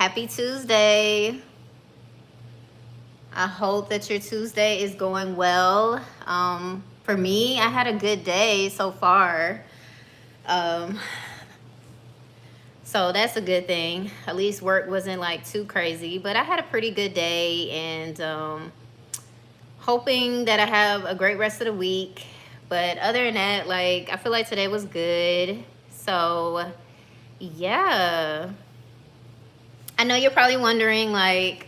Happy Tuesday. I hope that your Tuesday is going well. For me, I had a good day so far. Um, so that's a good thing. At least work wasn't like too crazy, but I had a pretty good day and hoping that I have a great rest of the week. But other than that, like, I feel like today was good. So, yeah. I know you're probably wondering, like,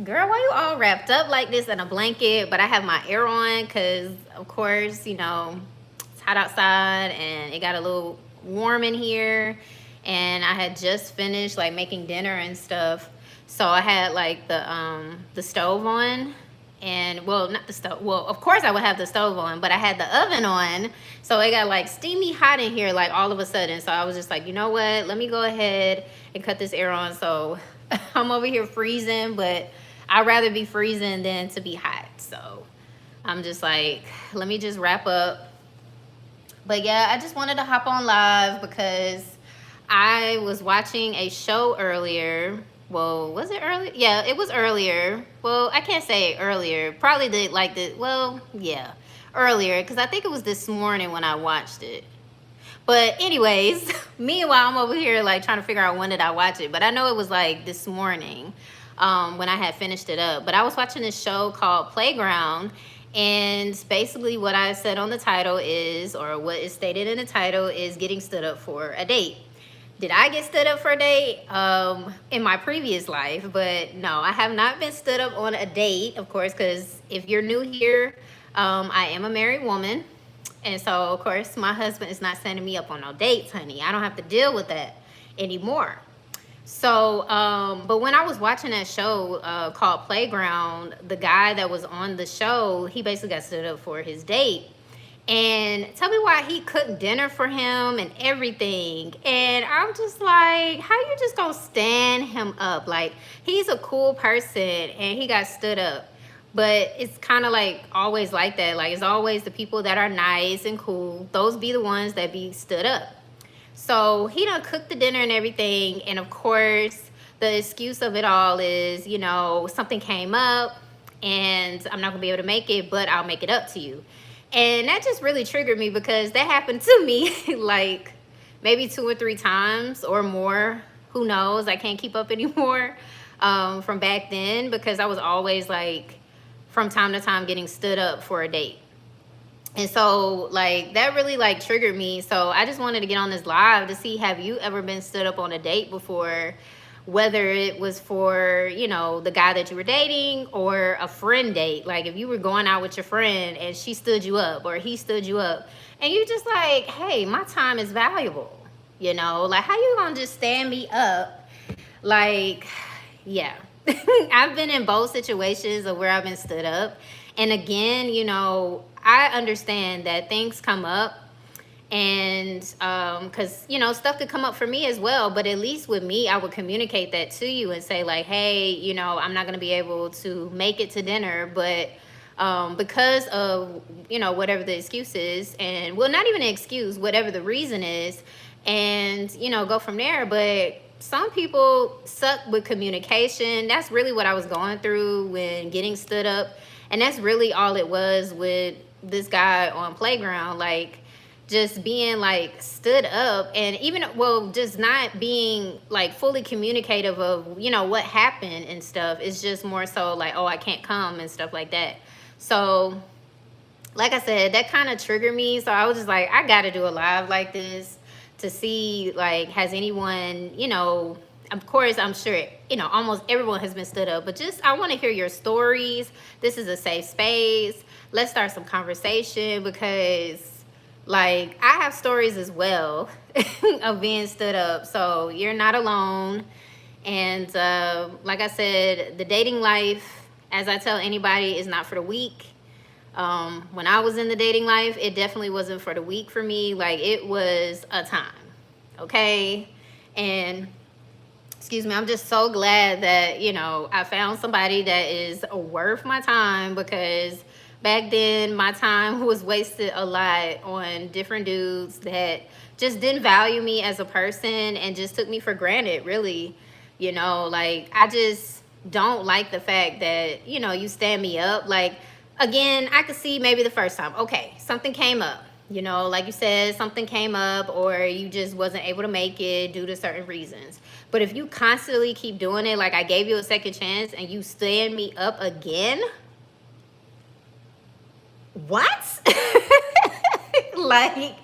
girl, why you all wrapped up like this in a blanket? But I have my air on because, of course, it's hot outside and it got a little warm in here. And I had just finished like making dinner and stuff. So I had like the stove on. And well, not the stove. Well, of course I would have the stove on, but I had the oven on. So it got like steamy hot in here like all of a sudden. So I was just like, you know what? Let me go ahead and cut this air on. So I'm over here freezing, but I'd rather be freezing than to be hot. So I'm just like, let me just wrap up. But yeah, I just wanted to hop on live because I was watching a show earlier. Well, was it earlier? Yeah, it was earlier. Well, I can't say earlier. Probably yeah, earlier because I think it was this morning when I watched it. But anyways, meanwhile, I'm over here like trying to figure out when did I watch it. But I know it was like this morning when I had finished it up. But I was watching this show called Playground. And basically what I said on the title is, or what is stated in the title is getting stood up for a date. Did I get stood up for a date in my previous life? But no, I have not been stood up on a date, of course, because if you're new here, I am a married woman. And so, of course, my husband is not sending me up on no dates, honey. I don't have to deal with that anymore. So, but when I was watching that show called Playground, the guy that was on the show, he basically got stood up for his date. And tell me why he cooked dinner for him and everything. And I'm just like, how you just gonna stand him up? Like, he's a cool person and he got stood up. But it's kind of like always like that. Like, it's always the people that are nice and cool. Those be the ones that be stood up. So he done cooked the dinner and everything. And of course, the excuse of it all is, something came up and I'm not gonna be able to make it, but I'll make it up to you. And that just really triggered me because that happened to me like maybe 2 or 3 times or more. Who knows? I can't keep up anymore from back then because I was always like from time to time getting stood up for a date. And so like that really like triggered me. So I just wanted to get on this live to see, have you ever been stood up on a date before? Whether it was for, the guy that you were dating or a friend date. Like if you were going out with your friend and she stood you up or he stood you up and you just like, hey, my time is valuable. Like how you gonna just stand me up? Like, yeah. I've been in both situations of where I've been stood up. And again, I understand that things come up and because stuff could come up for me as well, but at least with me I would communicate that to you and say like, hey, I'm not going to be able to make it to dinner, but because of whatever the excuse is, and well, not even an excuse, whatever the reason is, and go from there. But some people suck with communication. That's really what I was going through when getting stood up, and that's really all it was with this guy on Playground. Like just being like stood up and even, well, just not being like fully communicative of, what happened and stuff. It's just more so like, oh, I can't come and stuff like that. So like I said, that kind of triggered me. So I was just like, I got to do a live like this to see like, has anyone, of course, I'm sure, almost everyone has been stood up, but just, I want to hear your stories. This is a safe space. Let's start some conversation because like I have stories as well of being stood up. So you're not alone. And like I said, the dating life, as I tell anybody, is not for the weak. When I was in the dating life, it definitely wasn't for the weak for me. Like it was a time. Okay. And excuse me, I'm just so glad that, I found somebody that is worth my time because back then my time was wasted a lot on different dudes that just didn't value me as a person and just took me for granted, really. You know, like, I just don't like the fact that, you know, you stand me up. Like, again, I could see maybe the first time, okay, something came up. You know, like you said, something came up, or you just wasn't able to make it due to certain reasons. But if you constantly keep doing it, like I gave you a second chance and you stand me up again, what? Like,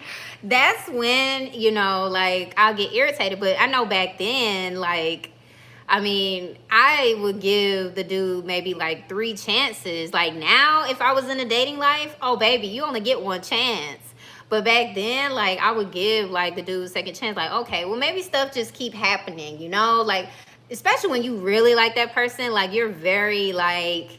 that's when, you know, like, I'll get irritated. But I know back then, like, I mean, I would give the dude maybe like 3 chances. Like, now, if I was in a dating life, oh baby, you only get one chance. But back then, like, I would give like the dude a second chance. Like, okay, well, maybe stuff just keep happening, you know? Like, especially when you really like that person, like, you're very like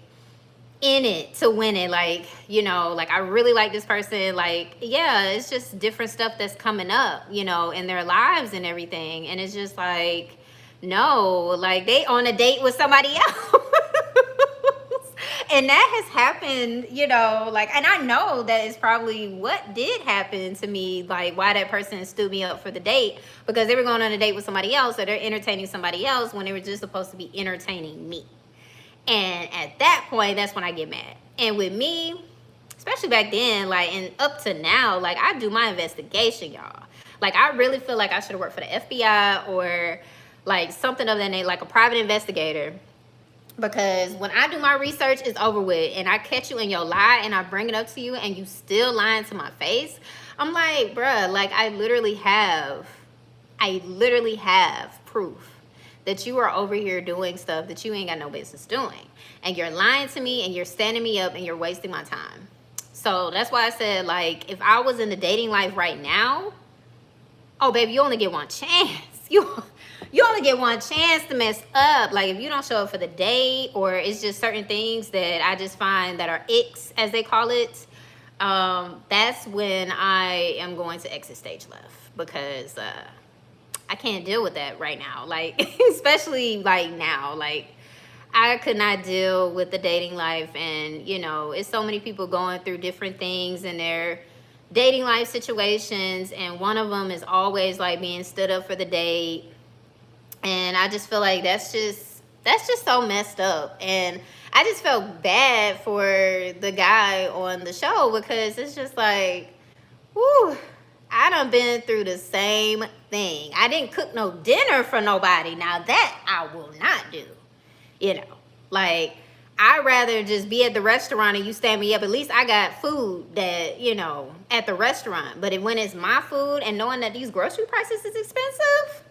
in it to win it. Like, you know, like, I really like this person. Like, yeah, it's just different stuff that's coming up, you know, in their lives and everything. And it's just like, no, like, they on a date with somebody else. And that has happened, you know, like, and I know that is probably what did happen to me, like, why that person stood me up for the date, because they were going on a date with somebody else, or they're entertaining somebody else when they were just supposed to be entertaining me. And at that point, that's when I get mad. And with me, especially back then, like, and up to now, like, I do my investigation, y'all. Like, I really feel like I should have worked for the FBI or like something of that nature, like a private investigator. Because when I do my research, it's over with. And I catch you in your lie and I bring it up to you and you still lying to my face. I'm like, bruh, like, I literally have proof that you are over here doing stuff that you ain't got no business doing. And you're lying to me and you're standing me up and you're wasting my time. So that's why I said, like, if I was in the dating life right now, oh, baby, you only get one chance. You only get one chance to mess up. Like, if you don't show up for the date, or it's just certain things that I just find that are icks, as they call it, that's when I am going to exit stage left, because I can't deal with that right now. Like, especially like now, like, I could not deal with the dating life. And, you know, it's so many people going through different things in their dating life situations. And one of them is always like being stood up for the date. And I just feel like that's just so messed up. And I just felt bad for the guy on the show, because it's just like, whew, I done been through the same thing. I didn't cook no dinner for nobody. Now that I will not do. You know, like, I'd rather just be at the restaurant and you stand me up. At least I got food that, you know, at the restaurant. But when it's my food and knowing that these grocery prices is expensive,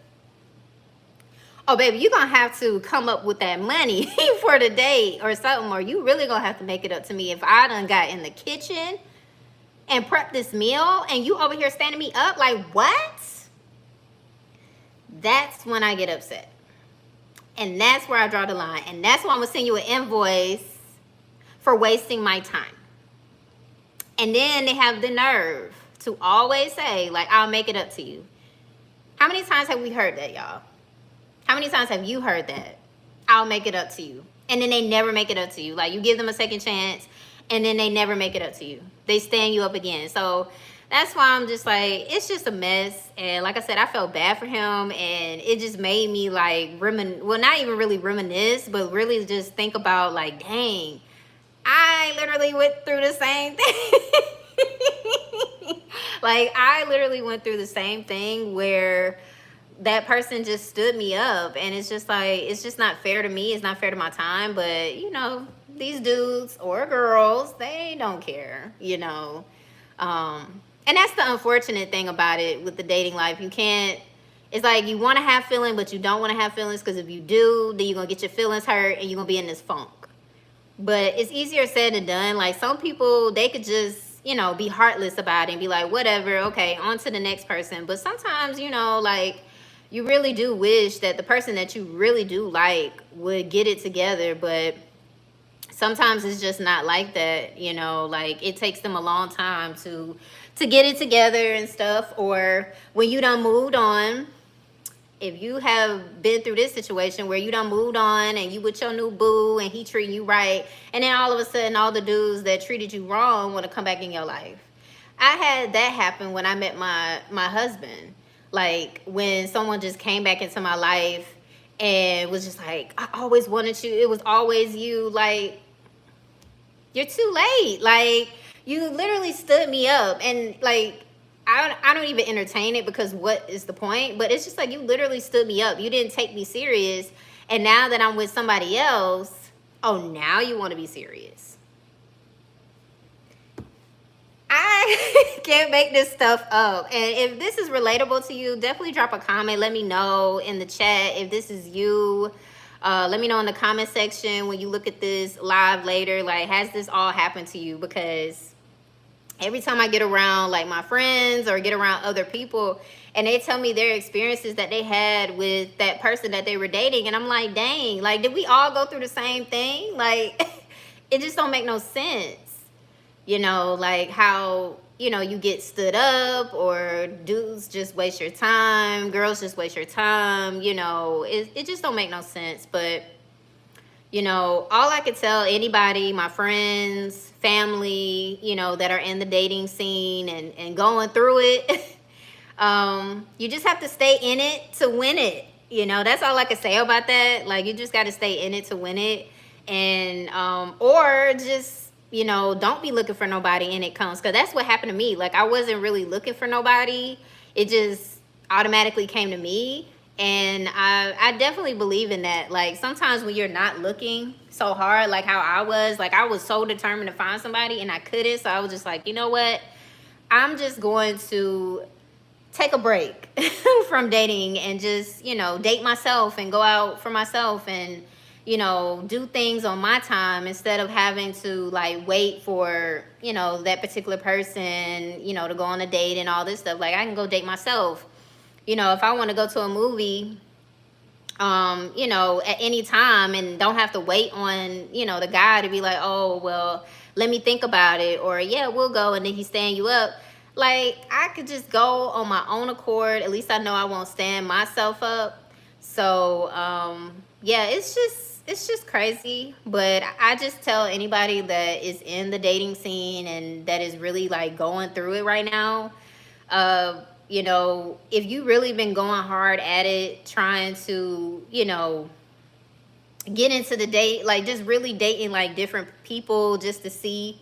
oh, baby, you're going to have to come up with that money for the date or something, or you really going to have to make it up to me. If I done got in the kitchen and prep this meal and you over here standing me up, like, what? That's when I get upset. And that's where I draw the line. And that's why I'm going to send you an invoice for wasting my time. And then they have the nerve to always say, like, I'll make it up to you. How many times have we heard that, y'all? How many times have you heard that? I'll make it up to you. And then they never make it up to you. Like, you give them a second chance and then they never make it up to you. They stand you up again. So that's why I'm just like, it's just a mess. And like I said, I felt bad for him. And it just made me like, well, not even really reminisce, but really just think about, like, dang, I literally went through the same thing. Like, I literally went through the same thing where that person just stood me up. And it's just like, it's just not fair to me. It's not fair to my time. But, you know, these dudes or girls, they don't care, you know. And that's the unfortunate thing about it with the dating life. You can't, it's like you want to have feelings, but you don't want to have feelings, because if you do, then you're going to get your feelings hurt and you're going to be in this funk. But it's easier said than done. Like, some people, they could just, you know, be heartless about it and be like, whatever, okay, on to the next person. But sometimes, you know, like, you really do wish that the person that you really do like would get it together. But sometimes it's just not like that, you know. Like, it takes them a long time to get it together and stuff. Or when you done moved on, if you have been through this situation where you done moved on and you with your new boo and he treating you right, and then all of a sudden all the dudes that treated you wrong want to come back in your life. I had that happen when I met my husband. Like, when someone just came back into my life and was just like, I always wanted you. It was always you. Like, you're too late. Like, you literally stood me up. And like, I don't even entertain it because what is the point? But it's just like, you literally stood me up. You didn't take me serious. And now that I'm with somebody else, oh, now you want to be serious. I can't make this stuff up. And if this is relatable to you, definitely drop a comment. Let me know in the chat if this is you. Let me know in the comment section when you look at this live later. Like, has this all happened to you? Because every time I get around like my friends or get around other people and they tell me their experiences that they had with that person that they were dating, and I'm like, dang, like, did we all go through the same thing? Like, it just don't make no sense. You know, like how, you know, you get stood up, or dudes just waste your time, girls just waste your time. You know, it just don't make no sense. But, you know, all I could tell anybody, my friends, family, you know, that are in the dating scene and going through it, you just have to stay in it to win it. You know, that's all I could say about that. Like, you just got to stay in it to win it. And, or just, you know, don't be looking for nobody and it comes. Because that's what happened to me. Like, I wasn't really looking for nobody. It just automatically came to me. And I definitely believe in that. Like, sometimes when you're not looking so hard, like how I was so determined to find somebody and I couldn't. So I was just like, you know what? I'm just going to take a break from dating and just, you know, date myself and go out for myself and, you know, do things on my time instead of having to like wait for, you know, that particular person, you know, to go on a date and all this stuff. Like, I can go date myself. You know, if I want to go to a movie, you know, at any time and don't have to wait on, you know, the guy to be like, oh, well, let me think about it. Or, yeah, we'll go. And then he's staying you up. Like, I could just go on my own accord. At least I know I won't stand myself up. So, yeah, it's just crazy. But I just tell anybody that is in the dating scene and that is really like going through it right now, you know, if you really been going hard at it, trying to, you know, get into the date, like just really dating like different people just to see,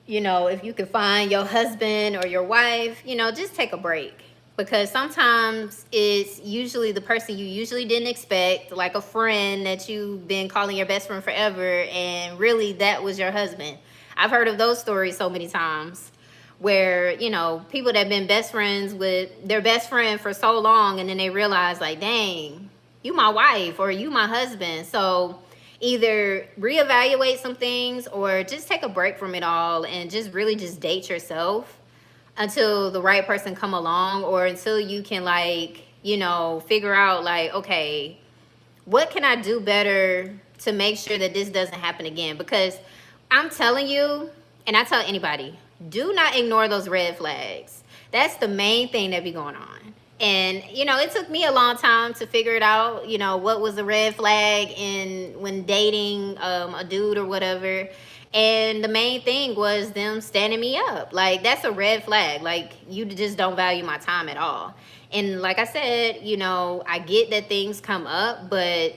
you know, if you can find your husband or your wife, you know, just take a break. Because sometimes it's usually the person you usually didn't expect, like a friend that you've been calling your best friend forever, and really that was your husband. I've heard of those stories so many times where, you know, people that have been best friends with their best friend for so long, and then they realize like, dang, you my wife or you my husband. So either reevaluate some things or just take a break from it all and just really just date yourself until the right person come along, or until you can like, you know, figure out like, okay, what can I do better to make sure that this doesn't happen again? Because I'm telling you, and I tell anybody, do not ignore those red flags. That's the main thing that be going on. And, you know, it took me a long time to figure it out, you know, what was a red flag in when dating a dude or whatever. And the main thing was them standing me up. Like, that's a red flag. Like, you just don't value my time at all. And like I said, you know, I get that things come up, but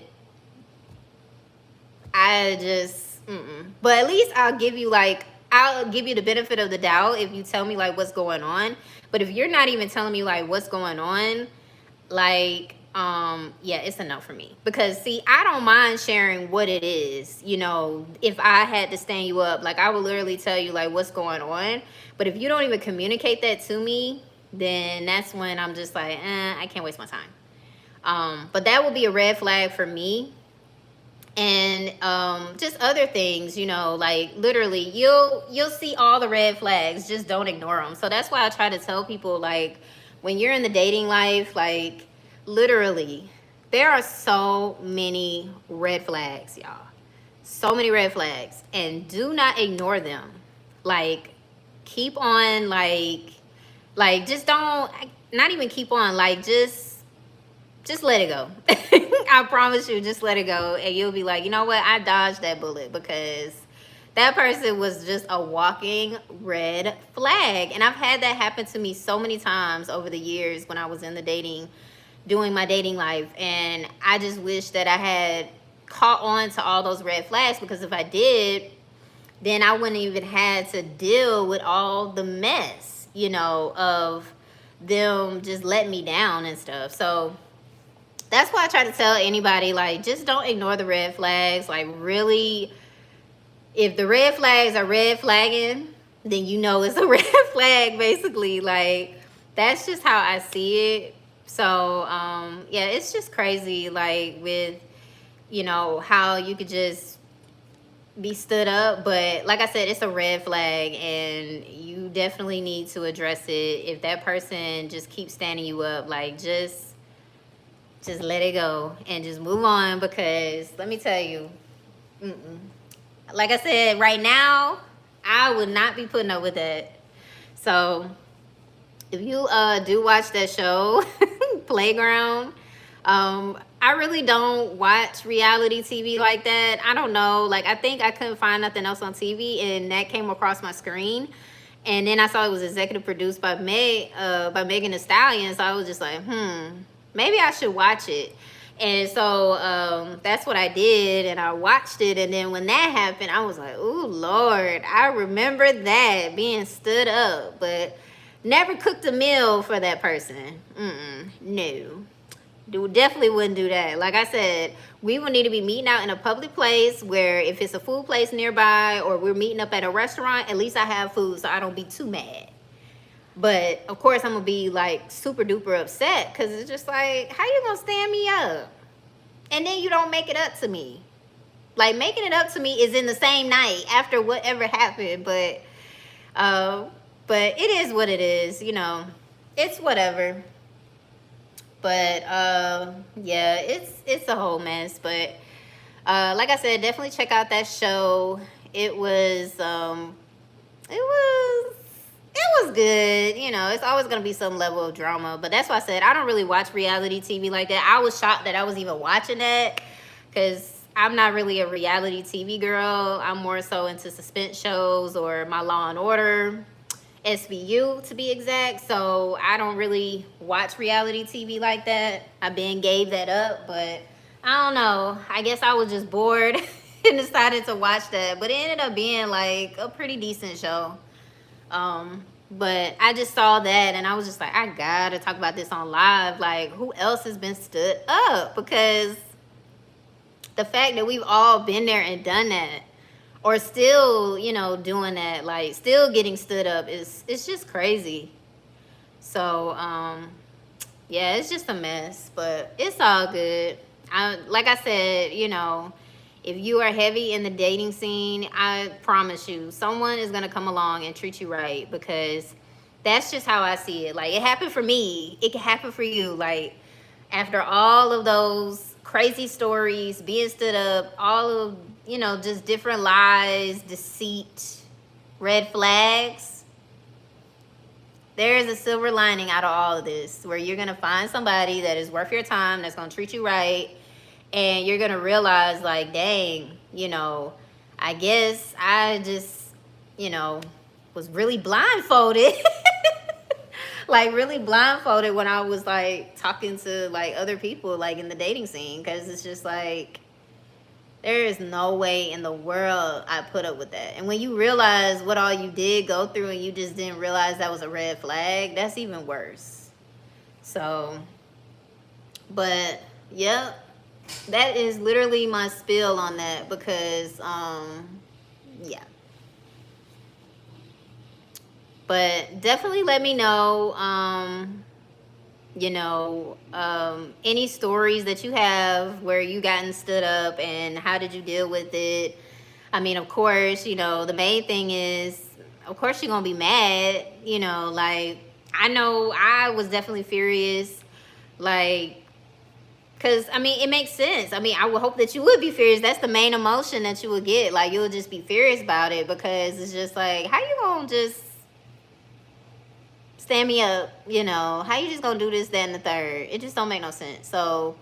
I just, but at least I'll give you the benefit of the doubt if you tell me like what's going on. But if you're not even telling me like what's going on, like, yeah, it's a no for me. Because see, I don't mind sharing what it is. You know, if I had to stand you up, like I would literally tell you like what's going on. But if you don't even communicate that to me, then that's when I'm just like, I can't waste my time. But that would be a red flag for me. And just other things, you know, like literally you'll see all the red flags, just don't ignore them. So that's why I try to tell people, like, when you're in the dating life, like literally there are so many red flags, y'all, so many red flags, and do not ignore them. Like, keep on, like just don't, not even keep on, like just let it go. I promise you, just let it go. And you'll be like, you know what? I dodged that bullet, because that person was just a walking red flag. And I've had that happen to me so many times over the years when I was in the dating doing my dating life. And I just wish that I had caught on to all those red flags, because if I did, then I wouldn't even had to deal with all the mess, of them just letting me down and stuff. So that's why I try to tell anybody, like, just don't ignore the red flags. Like, really, if the red flags are red flagging, then it's a red flag, basically. Like, that's just how I see it. So, yeah, it's just crazy, like, with, how you could just be stood up. But like I said, it's a red flag, and you definitely need to address it. If that person just keeps standing you up, like, just let it go and just move on, because let me tell you, like I said, right now, I would not be putting up with that. So if you do watch that show, Playground, I really don't watch reality TV like that. I don't know. Like, I think I couldn't find nothing else on TV, and that came across my screen. And then I saw it was executive produced by Megan Thee Stallion. So I was just like, maybe I should watch it. And so that's what I did, and I watched it. And then when that happened, I was like, "Ooh, Lord!" I remember that, being stood up, but never cooked a meal for that person. No. Definitely wouldn't do that. Like I said, we would need to be meeting out in a public place, where if it's a food place nearby, or we're meeting up at a restaurant, at least I have food so I don't be too mad. But of course, I'm gonna be like super duper upset, because it's just like, how you gonna stand me up and then you don't make it up to me? Like, making it up to me is in the same night after whatever happened. But it is what it is, it's whatever. But yeah, it's a whole mess. But like I said, definitely check out that show. It was good. It's always going to be some level of drama. But that's why I said I don't really watch reality TV like that. I was shocked that I was even watching that, because I'm not really a reality TV girl. I'm more so into suspense shows, or my Law and Order, SVU to be exact. So I don't really watch reality TV like that. I've been gave that up. But I don't know. I guess I was just bored and decided to watch that. But it ended up being like a pretty decent show. But I just saw that, and I was just like, I gotta talk about this on live. Like, who else has been stood up? Because the fact that we've all been there and done that, or still, doing that, like, still getting stood up, it's just crazy. So, yeah, it's just a mess, but it's all good. Like I said, if you are heavy in the dating scene, I promise you, someone is going to come along and treat you right, because that's just how I see it. Like, it happened for me. It can happen for you. Like, after all of those crazy stories, being stood up, all of, just different lies, deceit, red flags, there is a silver lining out of all of this, where you're going to find somebody that is worth your time, that's going to treat you right. And you're going to realize, like, dang, I guess I just, was really blindfolded. Like, really blindfolded when I was, like, talking to, like, other people, like, in the dating scene. Because it's just, like, there is no way in the world I put up with that. And when you realize what all you did go through, and you just didn't realize that was a red flag, that's even worse. So, but, yep. That is literally my spiel on that, because yeah. But definitely let me know any stories that you have where you gotten stood up, and how did you deal with it. I mean, of course, the main thing is, of course, you're gonna be mad. Like, I know I was definitely furious, like, because, I mean, it makes sense. I mean, I would hope that you would be furious. That's the main emotion that you would get. Like, you'll just be furious about it, because it's just like, how you gonna just stand me up? How you just gonna do this, that, and the third? It just don't make no sense. So,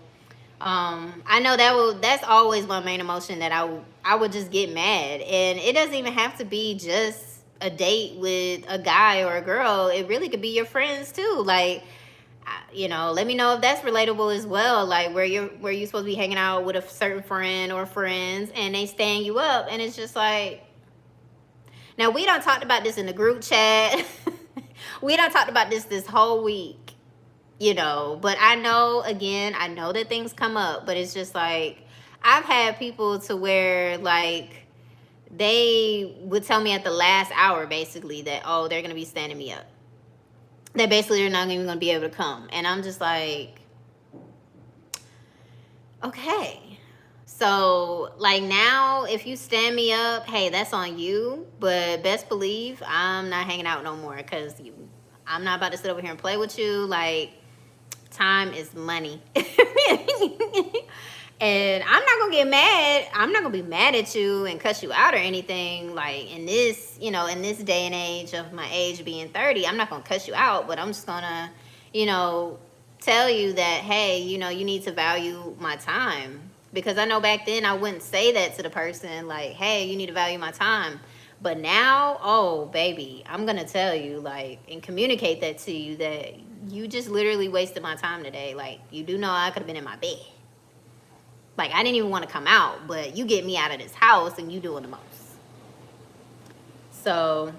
I know that's always my main emotion, that I would just get mad. And it doesn't even have to be just a date with a guy or a girl. It really could be your friends too. Like, let me know if that's relatable as well. Like where you're supposed to be hanging out with a certain friend or friends, and they stand you up, and it's just like. Now we don't talked about this in the group chat. We don't talked about this whole week, But I know, again, I know that things come up, but it's just like I've had people to where like they would tell me at the last hour basically that, oh, they're gonna be standing me up. That basically they're not even gonna be able to come, and I'm just like, okay. So, like now, if you stand me up, hey, that's on you. But best believe I'm not hanging out no more because I'm not about to sit over here and play with you. Like, time is money. And I'm not going to get mad. I'm not going to be mad at you and cuss you out or anything. Like, in this, in this day and age of my age being 30, I'm not going to cuss you out. But I'm just going to, tell you that, hey, you need to value my time. Because I know back then I wouldn't say that to the person, like, hey, you need to value my time. But now, oh, baby, I'm going to tell you, like, and communicate that to you that you just literally wasted my time today. Like, you do know I could have been in my bed. Like, I didn't even want to come out, but you get me out of this house and you doing the most. So,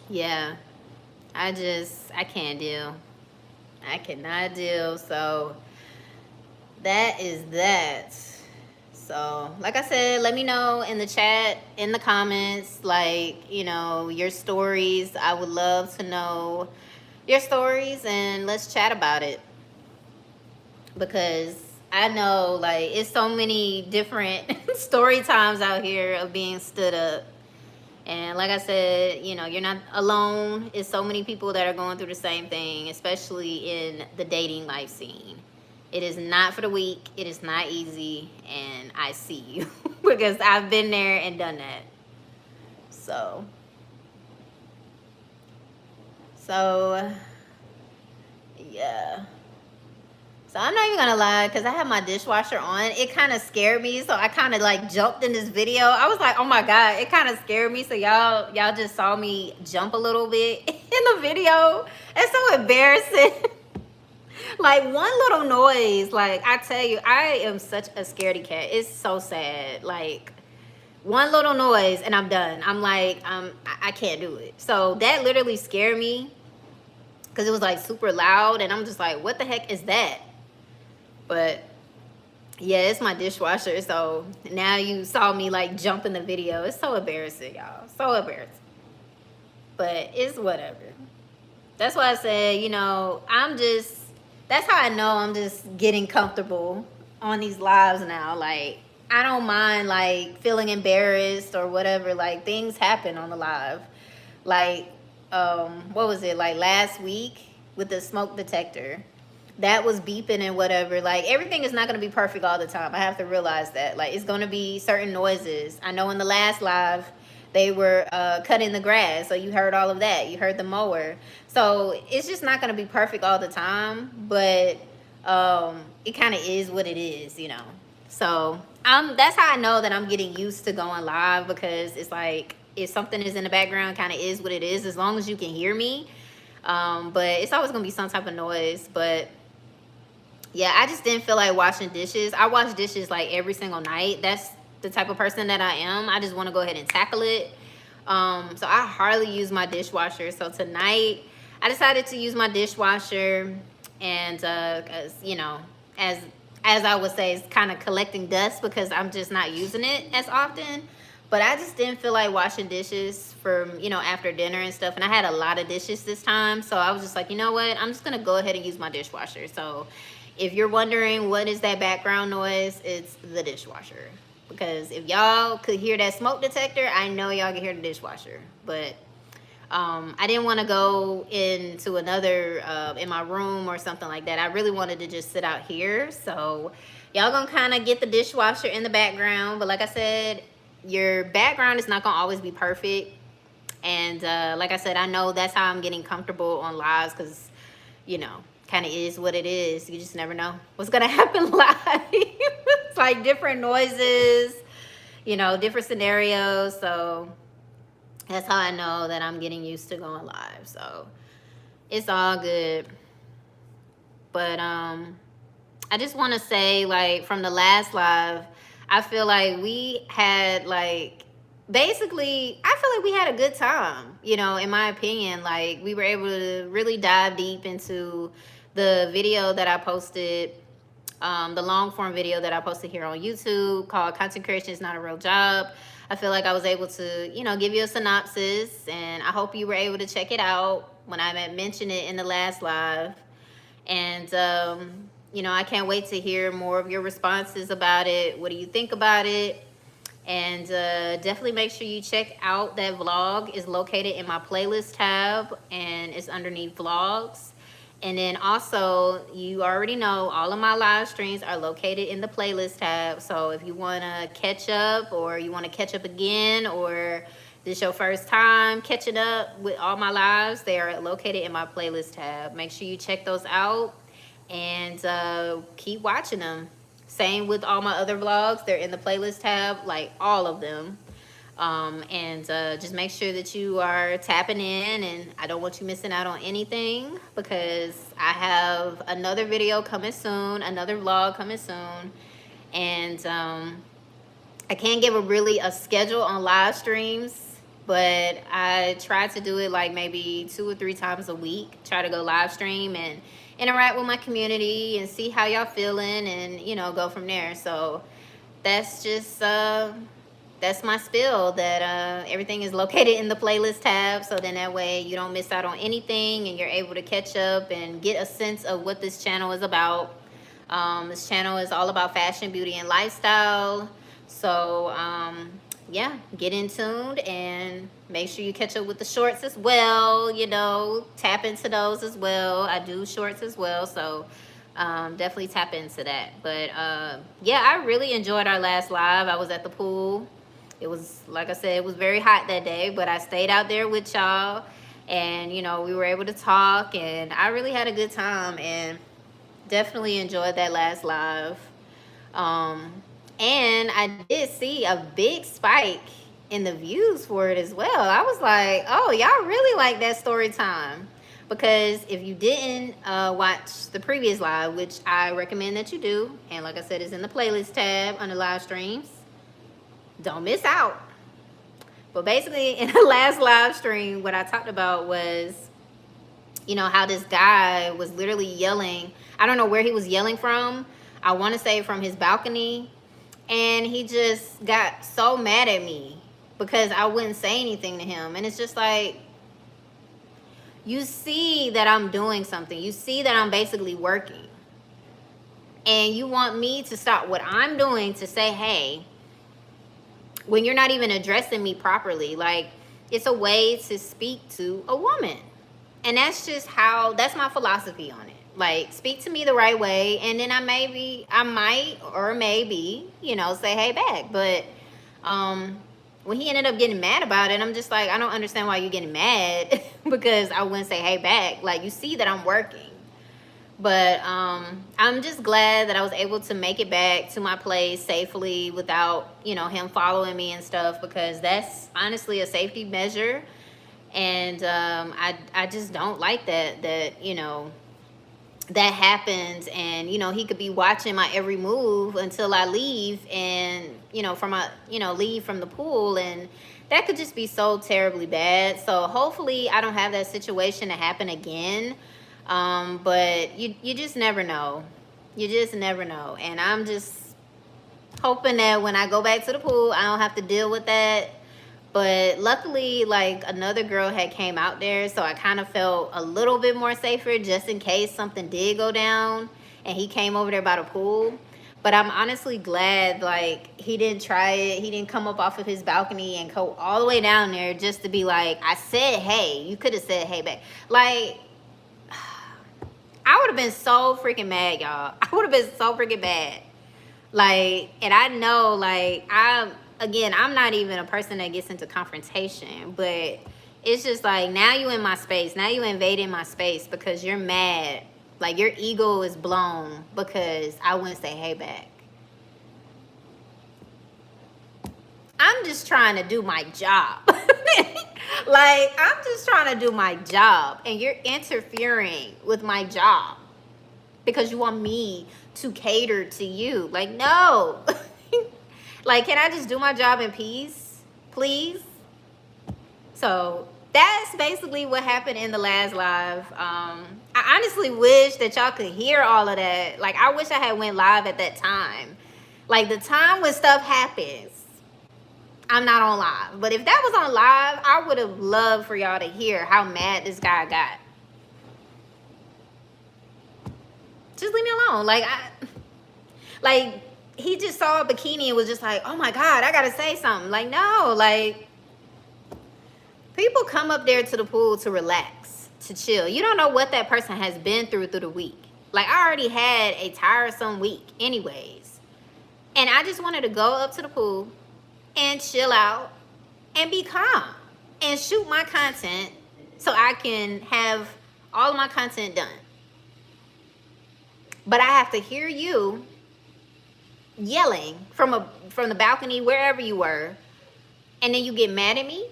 yeah, I can't deal. I cannot deal. So, that is that. So, like I said, let me know in the chat, in the comments, like, your stories. I would love to know your stories, and let's chat about it. Because I know, like, it's so many different story times out here of being stood up. And like I said, you're not alone. It's so many people that are going through the same thing, especially in the dating life scene. It is not for the weak. It is not easy. And I see you because I've been there and done that. So, yeah. So I'm not even gonna lie, because I had my dishwasher on. It kind of scared me, so I kind of like jumped in this video. I was like, oh my God, it kind of scared me. So y'all just saw me jump a little bit in the video. It's so embarrassing. Like one little noise, like I tell you, I am such a scaredy cat. It's so sad. Like one little noise and I'm done. I'm like, I can't do it. So that literally scared me because it was like super loud, and I'm just like, what the heck is that? But yeah, it's my dishwasher. So now you saw me like jump in the video. It's so embarrassing, y'all. So embarrassing. But it's whatever. That's why I said, that's how I know I'm just getting comfortable on these lives now. Like, I don't mind like feeling embarrassed or whatever. Like, things happen on the live. Like, what was it? Like last week with the smoke detector. That was beeping and whatever. Like, everything is not going to be perfect all the time. I have to realize that. Like, it's going to be certain noises. I know in the last live, they were cutting the grass. So you heard all of that. You heard the mower. So it's just not going to be perfect all the time. But it kind of is what it is, So that's how I know that I'm getting used to going live, because it's like if something is in the background, kind of is what it is, as long as you can hear me. But it's always going to be some type of noise. But yeah, I just didn't feel like washing dishes. I wash dishes like every single night. That's the type of person that I am. I just want to go ahead and tackle it. So I hardly use my dishwasher. So tonight I decided to use my dishwasher, and as I would say, it's kind of collecting dust because I'm just not using it as often. But I just didn't feel like washing dishes for, after dinner and stuff. And I had a lot of dishes this time. So I was just like, you know what? I'm just going to go ahead and use my dishwasher. So if you're wondering what is that background noise, it's the dishwasher. Because if y'all could hear that smoke detector, I know y'all can hear the dishwasher. But I didn't want to go into another, in my room or something like that. I really wanted to just sit out here. So y'all gonna kind of get the dishwasher in the background. But like I said, your background is not gonna always be perfect. And like I said, I know that's how I'm getting comfortable on lives, because, kind of is what it is. You just never know what's gonna happen live. It's like different noises, different scenarios. So that's how I know that I'm getting used to going live. So it's all good. But I just want to say, like, from the last live, I feel like we had, like, basically, I feel like we had a good time, you know, in my opinion. Like, we were able to really dive deep into the video that I posted, the long form video that I posted here on YouTube called Content Creation is Not a Real Job. I feel like I was able to, you know, give you a synopsis, and I hope you were able to check it out when I mentioned it in the last live. And, you know, I can't wait to hear more of your responses about it. What do you think about it? And definitely make sure you check out that vlog. It's located in my playlist tab and it's underneath vlogs. And then also, you already know all of my live streams are located in the playlist tab. So if you want to catch up, or you want to catch up again, or this is your first time catching up with all my lives, they are located in my playlist tab. Make sure you check those out and keep watching them. Same with all my other vlogs. They're in the playlist tab, like all of them. And just make sure that you are tapping in, and I don't want you missing out on anything, because I have another video coming soon, another vlog coming soon. And I can't give a schedule on live streams, but I try to do it like maybe 2 or 3 times a week. Try to go live stream and interact with my community and see how y'all feeling, and, you know, go from there. So that's just that's my spill, that everything is located in the playlist tab, so then that way you don't miss out on anything and you're able to catch up and get a sense of what this channel is about. This channel is all about fashion, beauty, and lifestyle. So yeah, get in tuned and make sure you catch up with the shorts as well. You know, tap into those as well. I do shorts as well, so definitely tap into that. But yeah, I really enjoyed our last live. I was at the pool. It was, like I said, it was very hot that day, but I stayed out there with y'all, and, you know, we were able to talk, and I really had a good time, and definitely enjoyed that last live. And I did see a big spike in the views for it as well. I was like, oh, y'all really like that story time. Because if you didn't watch the previous live, which I recommend that you do, and like I said, it's in the playlist tab under live streams, don't miss out. But basically, in the last live stream, what I talked about was, you know, how this guy was literally yelling. I don't know where he was yelling from. I want to say from his balcony. And he just got so mad at me because I wouldn't say anything to him. And it's just like, you see that I'm doing something. You see that I'm basically working. And you want me to stop what I'm doing to say, hey, when you're not even addressing me properly. Like, it's a way to speak to a woman. And that's just how, that's my philosophy on it. Like, speak to me the right way, and then I might or maybe, you know, say hey back. But when he ended up getting mad about it, I'm just like, I don't understand why you're getting mad because I wouldn't say hey back. Like, you see that I'm working. But I'm just glad that I was able to make it back to my place safely without, you know, him following me and stuff, because that's honestly a safety measure. And I just don't like that, you know, that happens. And, you know, he could be watching my every move until I leave, and, you know, leave from the pool, and that could just be so terribly bad. So hopefully I don't have that situation to happen again. But you just never know. You just never know. And I'm just hoping that when I go back to the pool, I don't have to deal with that. But luckily, like, another girl had came out there, so I kind of felt a little bit more safer just in case something did go down and he came over there by the pool. But I'm honestly glad, like, he didn't try it. He didn't come up off of his balcony and go all the way down there just to be like, I said hey. You could have said hey back. Like, I would have been so freaking mad, y'all. I would have been so freaking mad. Like, and I know, like, I'm not even a person that gets into confrontation, but it's just like, now you in my space. Now you invading my space because you're mad. Like, your ego is blown because I wouldn't say hey back. I'm just trying to do my job. Like, I'm just trying to do my job, and you're interfering with my job. because you want me to cater to you. Like, no. Like, can I just do my job in peace, please? So that's basically what happened in the last live. I honestly wish that y'all could hear all of that. Like, I wish I had went live at that time. Like, the time when stuff happens, I'm not on live. But if that was on live, I would have loved for y'all to hear how mad this guy got. Just leave me alone. Like he just saw a bikini and was just like, oh my God, I gotta say something. Like, no, like, people come up there to the pool to relax, to chill. You don't know what that person has been through the week. Like, I already had a tiresome week anyways. And I just wanted to go up to the pool and chill out and be calm and shoot my content so I can have all of my content done. But I have to hear you yelling from the balcony, wherever you were, and then you get mad at me?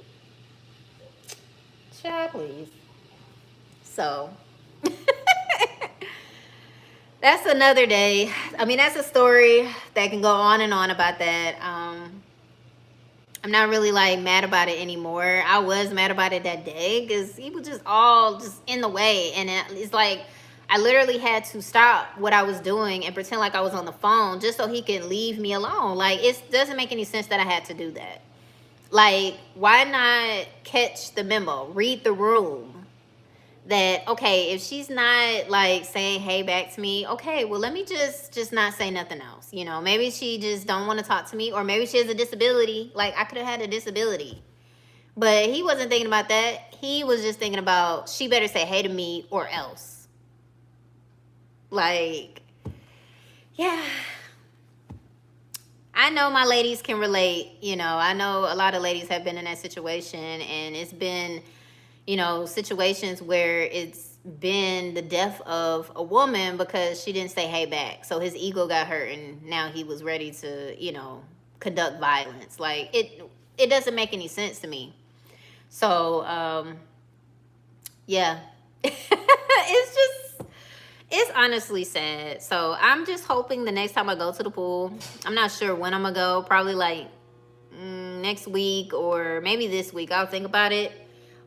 Child, please. So that's another day. I mean, that's a story that can go on and on about that. I'm not really like mad about it anymore. I was mad about it that day because he was just all just in the way, and it's like I literally had to stop what I was doing and pretend like I was on the phone just so he can leave me alone. Like, it doesn't make any sense that I had to do that. Like, why not catch the memo, read the room? That, okay, if she's not like saying hey back to me, okay, well, let me just not say nothing else. You know, maybe she just don't want to talk to me, or maybe she has a disability. Like, I could have had a disability. But he wasn't thinking about that. He was just thinking about, she better say hey to me or else. Like, yeah. I know my ladies can relate. You know, I know a lot of ladies have been in that situation, and it's been, you know, situations where it's been the death of a woman because she didn't say hey back. So his ego got hurt, and now he was ready to, you know, conduct violence. Like, it doesn't make any sense to me. So, yeah. It's honestly sad. So I'm just hoping the next time I go to the pool, I'm not sure when I'm gonna go, probably like next week or maybe this week. I'll think about it,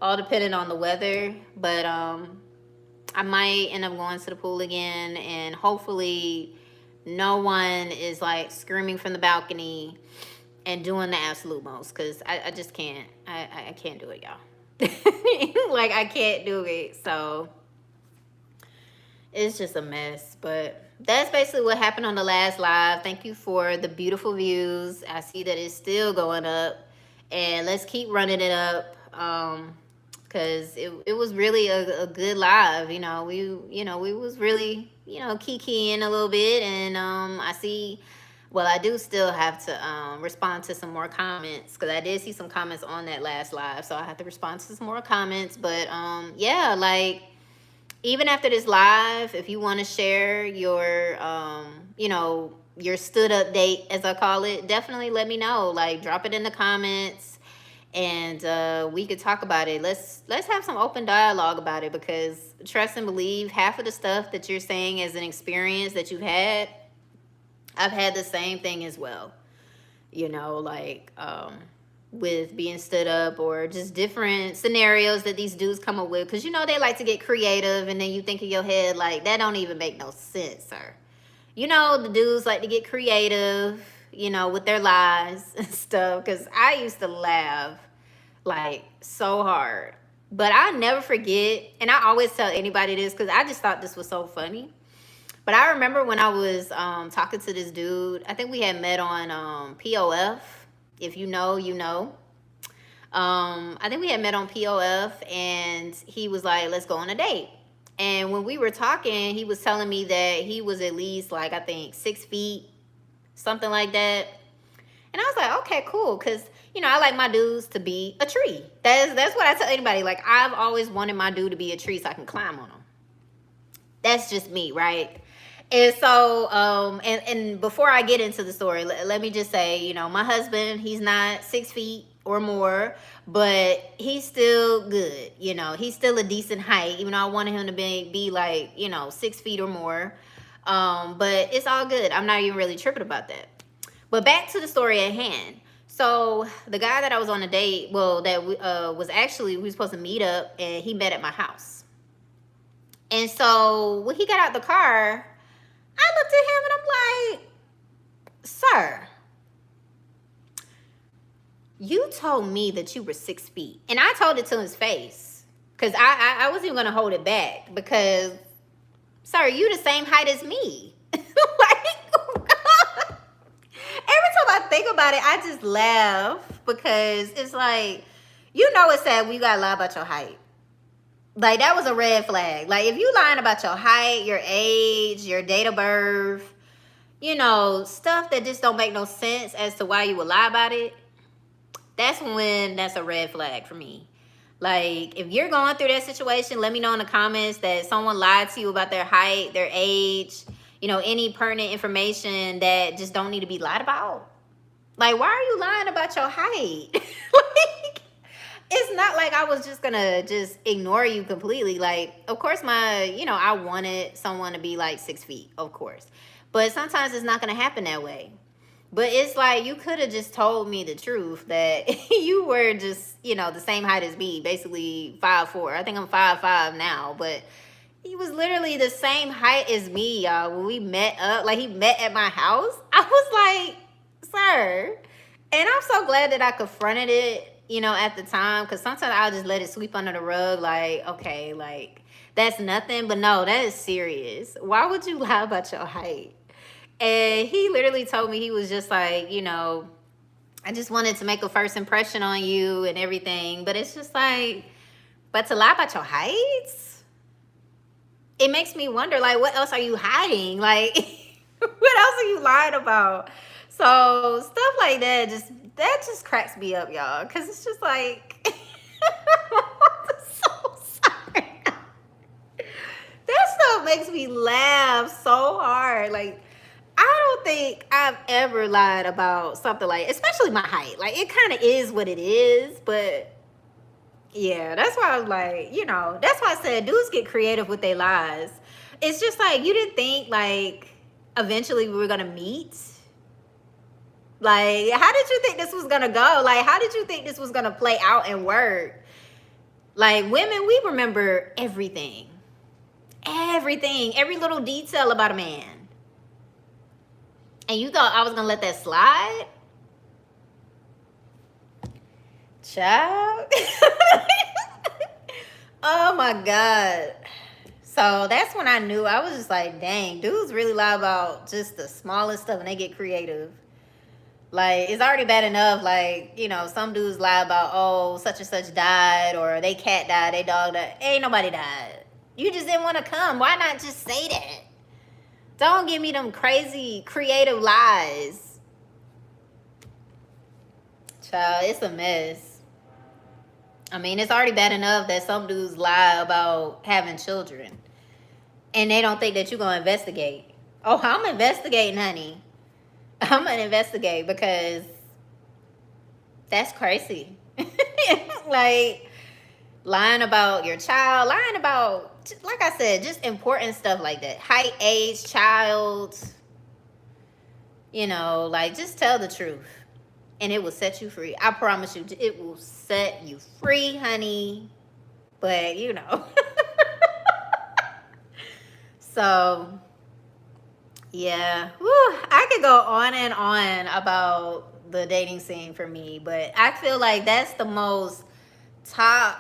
all depending on the weather. But I might end up going to the pool again, and hopefully no one is like screaming from the balcony and doing the absolute most, because I just can't. I can't do it, y'all. Like, I can't do it. So it's just a mess. But that's basically what happened on the last live. Thank you for the beautiful views. I see that it's still going up, and let's keep running it up, because it was really a good live. You know, we was really, you know, kikiing a little bit. And I see, well, I do still have to respond to some more comments, because I did see some comments on that last live, so I have to respond to some more comments. But yeah, like, even after this live, if you want to share your, you know, your stood up date, as I call it, definitely let me know. Like, drop it in the comments, and we could talk about it. Let's have some open dialogue about it, because trust and believe, half of the stuff that you're saying as an experience that you've had, I've had the same thing as well. You know, like, with being stood up, or just different scenarios that these dudes come up with, because you know they like to get creative, and then you think in your head like, that don't even make no sense, sir. You know, the dudes like to get creative, you know, with their lies and stuff, because I used to laugh like so hard. But I never forget, and I always tell anybody this because I just thought this was so funny. But I remember when I was talking to this dude, I think we had met on POF. If you know, you know. I think we had met on POF, and he was like, let's go on a date. And when we were talking, he was telling me that he was at least like, I think 6 feet, something like that. And I was like, okay, cool. Because, you know, I like my dudes to be a tree. That's what I tell anybody. Like, I've always wanted my dude to be a tree so I can climb on him. That's just me, right? And so, and before I get into the story, let me just say, you know, my husband, he's not 6 feet or more, but he's still good. You know, he's still a decent height, even though I wanted him to be like, you know, 6 feet or more. But it's all good. I'm not even really tripping about that. But back to the story at hand. So the guy that I was on a date, well, that was actually, we were supposed to meet up, and he met at my house. And so when he got out the car, I looked at him and I'm like, sir, you told me that you were 6 feet. And I told it to his face. Because I wasn't even going to hold it back. Because, sir, you the same height as me. Like, every time I think about it, I just laugh. Because it's like, you know it's sad when you got to lie about your height. Like, that was a red flag. Like, if you lying about your height, your age, your date of birth, you know, stuff that just don't make no sense as to why you would lie about it, that's when that's a red flag for me. Like, if you're going through that situation, let me know in the comments that someone lied to you about their height, their age, you know, any pertinent information that just don't need to be lied about. Like, why are you lying about your height? Like, it's not like I was just gonna just ignore you completely. Like, of course, I wanted someone to be like 6 feet, of course. But sometimes it's not gonna happen that way. But it's like, you could have just told me the truth that you were just, the same height as me, basically 5'4". I think I'm 5'5" now, but he was literally the same height as me, y'all. When we met up, like, he met at my house, I was like, sir. And I'm so glad that I confronted it, at the time, because sometimes I'll just let it sweep under the rug, like, okay, like, that's nothing. But no, that is serious. Why would you lie about your height? And he literally told me, he was just like, I just wanted to make a first impression on you and everything. But it's just like, but to lie about your heights, it makes me wonder, like, what else are you hiding? Like, what else are you lying about? So stuff like that just cracks me up, y'all. Because it's just like, I'm so sorry. That stuff makes me laugh so hard. Like, I don't think I've ever lied about something like, especially my height. Like, it kind of is what it is, but yeah, that's why I was like, that's why I said dudes get creative with their lies. It's just like, you didn't think, like, eventually we were going to meet? Like, how did you think this was going to go? Like, how did you think this was going to play out and work? Like, women, we remember everything. Everything. Every little detail about a man. And you thought I was going to let that slide? Child. Oh, my God. So that's when I knew. I was just like, dang, dudes really lie about just the smallest stuff and they get creative. Like, it's already bad enough. Like, some dudes lie about, oh, such and such died, or they cat died, they dog died. Ain't nobody died. You just didn't want to come. Why not just say that? Don't give me them crazy creative lies. Child, it's a mess. I mean, it's already bad enough that some dudes lie about having children. And they don't think that you're going to investigate. Oh, I'm investigating, honey. I'm going to investigate because that's crazy. Like, lying about your child, lying about, like I said, just important stuff like that. Height, age, child. Like, just tell the truth. And it will set you free. I promise you, it will set you free, honey. But, So, yeah. Whew, I could go on and on about the dating scene for me. But I feel like that's the most top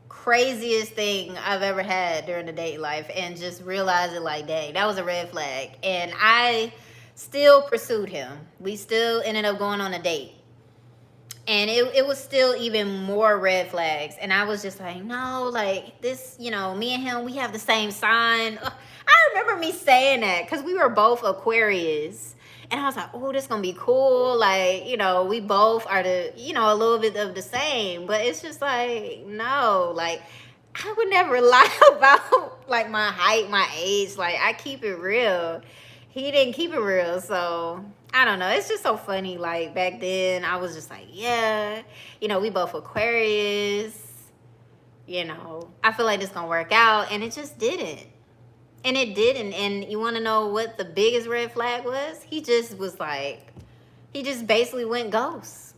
craziest thing I've ever had during the date life, and just realizing, like, dang, that was a red flag. And I still pursued him. We still ended up going on a date, and it was still even more red flags. And I was just like, no, like, this, me and him, we have the same sign. I remember me saying that because we were both Aquarius. And I was like, oh, this gonna be cool. Like, we both are a little bit of the same. But it's just like, no, like, I would never lie about, like, my height, my age. Like, I keep it real. He didn't keep it real. So, I don't know. It's just so funny. Like, back then, I was just like, yeah, we both Aquarius. I feel like this gonna work out. And it just didn't. And it didn't. And you want to know what the biggest red flag was? He just was like, he just basically went ghost.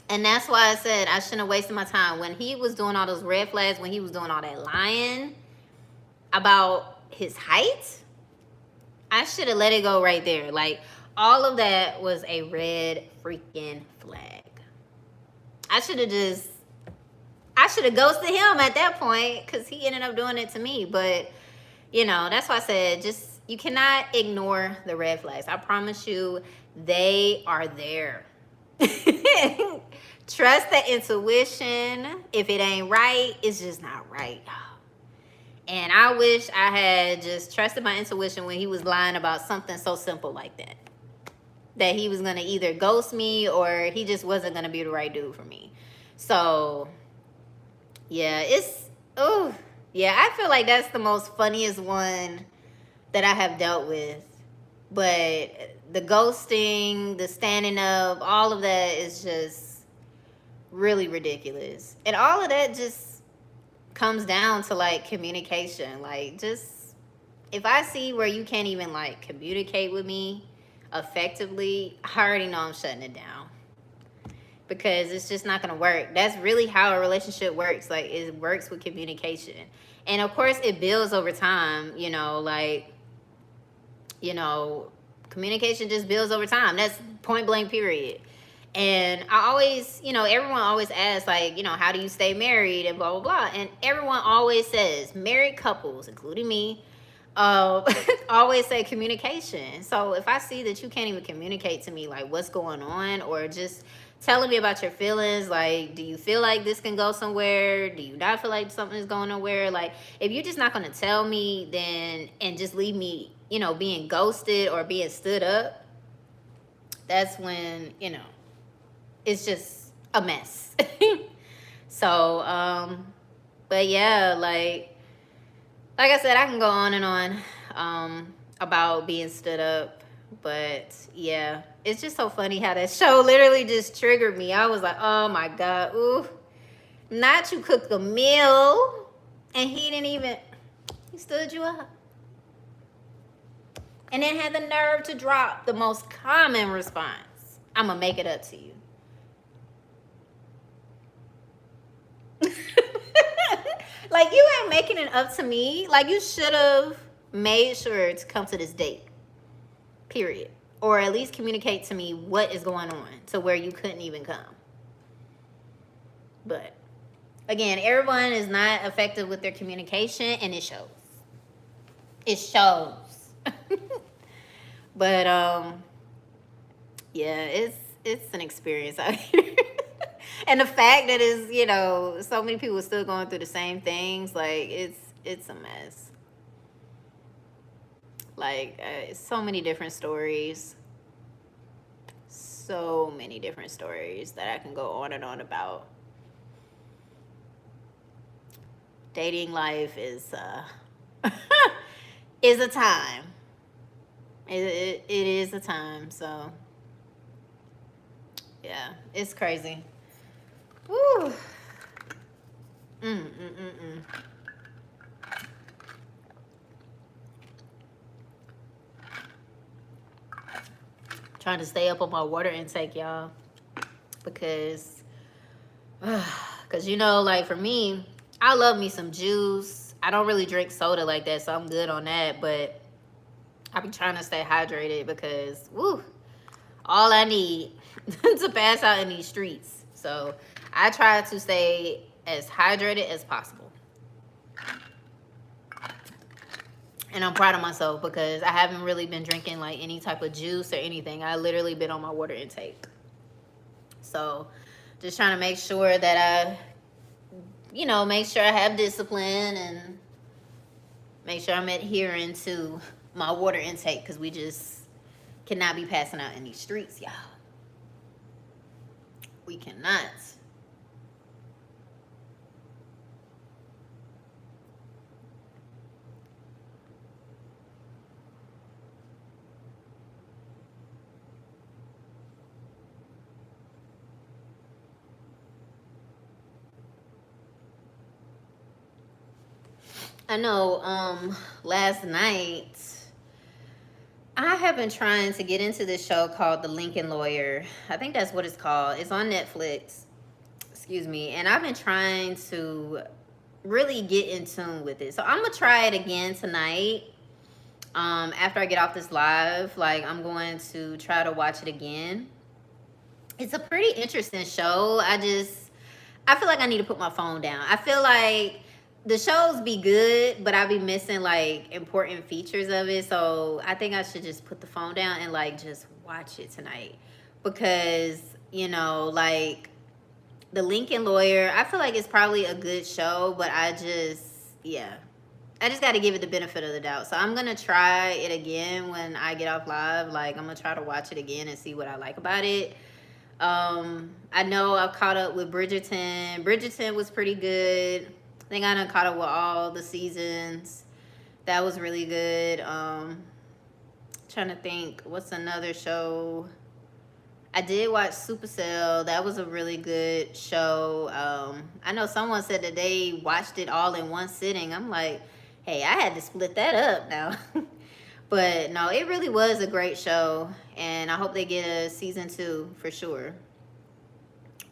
And that's why I said I shouldn't have wasted my time. When he was doing all those red flags, when he was doing all that lying about his height, I should have let it go right there. Like, all of that was a red freaking flag. I should have just, I should have ghosted him at that point because he ended up doing it to me. But, you know, that's why I said just, you cannot ignore the red flags. I promise you, they are there. Trust the intuition. If it ain't right, it's just not right. And I wish I had just trusted my intuition when he was lying about something so simple like that. That he was going to either ghost me or he just wasn't going to be the right dude for me. So, yeah, it's, oh, yeah, I feel like that's the most funniest one that I have dealt with. But the ghosting, the standing up, all of that is just really ridiculous. And all of that just comes down to like communication. Like, just, if I see where you can't even like communicate with me effectively, I already know I'm shutting it down. Because it's just not going to work. That's really how a relationship works. Like, it works with communication. And of course, it builds over time, you know, like, you know, communication just builds over time. That's point blank, period. And I always, you know, everyone always asks, like, you know, how do you stay married and blah, blah, blah. And everyone always says, married couples, including me, always say communication. So if I see that you can't even communicate to me, like, what's going on, or just telling me about your feelings, like, do you feel like this can go somewhere? Do you not feel like something is going nowhere? Like, if you're just not going to tell me, then, and just leave me, you know, being ghosted or being stood up, that's when, you know, it's just a mess. So, but yeah, like I said, I can go on and on about being stood up. But yeah, it's just so funny how that show literally just triggered me. I was like, oh my God, ooh. Not you cooked a meal and he didn't even, he stood you up. And then had the nerve to drop the most common response. I'm going to make it up to you. Like, you ain't making it up to me. Like, you should have made sure to come to this date. Period. Or at least communicate to me what is going on to where you couldn't even come. But again, everyone is not effective with their communication, and it shows. It shows. But yeah, it's an experience out here. And the fact that is, you know, so many people still going through the same things, like, it's a mess. Like, so many different stories. So many different stories that I can go on and on about. Dating life is is a time. It is a time. So yeah, it's crazy. Woo. Trying to stay up on my water intake, y'all, because you know, like, for me, I love me some juice. I don't really drink soda like that, so I'm good on that. But I be trying to stay hydrated because, woo, all I need to pass out in these streets. So I try to stay as hydrated as possible. And I'm proud of myself because I haven't really been drinking like any type of juice or anything. I literally been on my water intake. So just trying to make sure that I, you know, make sure I have discipline and make sure I'm adhering to my water intake, because we just cannot be passing out in these streets, y'all. We cannot. I know last night I have been trying to get into this show called The Lincoln Lawyer. I think that's what it's called. It's on Netflix. Excuse me. And I've been trying to really get in tune with it. So I'm gonna try it again tonight. After I get off this live, like I'm going to try to watch it again. It's a pretty interesting show. I feel like I need to put my phone down. I feel like the shows be good, but I be missing like important features of it. So I think I should just put the phone down and like just watch it tonight. Because, like The Lincoln Lawyer, I feel like it's probably a good show, but yeah. I just got to give it the benefit of the doubt. So I'm going to try it again when I get off live. Like, I'm going to try to watch it again and see what I like about it. I know I've caught up with Bridgerton. Bridgerton was pretty good. I think I done caught up with all the seasons. That was really good. Trying to think, what's another show? I did watch Supercell. That was a really good show. I know someone said that they watched it all in one sitting. I'm like, hey, I had to split that up now. But no, it really was a great show, and I hope they get a season 2 for sure.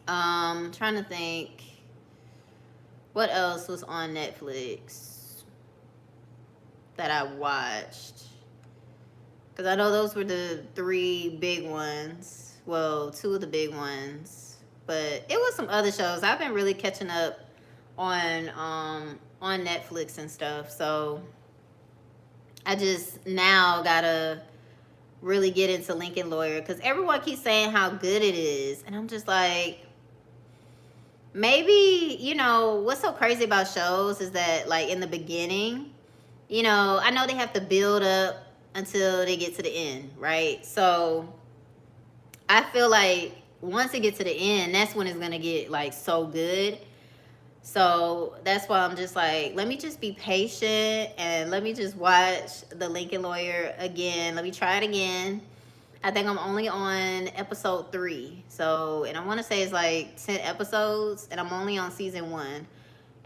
Trying to think what else was on Netflix that I watched, because I know those were the 3 big ones. Well, 2 of the big ones, but it was some other shows. I've been really catching up on Netflix and stuff, so I just now gotta really get into Lincoln Lawyer, because everyone keeps saying how good it is, and I'm just like, maybe, what's so crazy about shows is that, like, in the beginning, I know they have to build up until they get to the end, right? So I feel like once it gets to the end, that's when it's gonna get like so good. So that's why I'm just like, let me just be patient and let me just watch The Lincoln Lawyer again. Let me try it again. I think I'm only on episode 3. So, and I want to say it's like 10 episodes, and I'm only on season 1.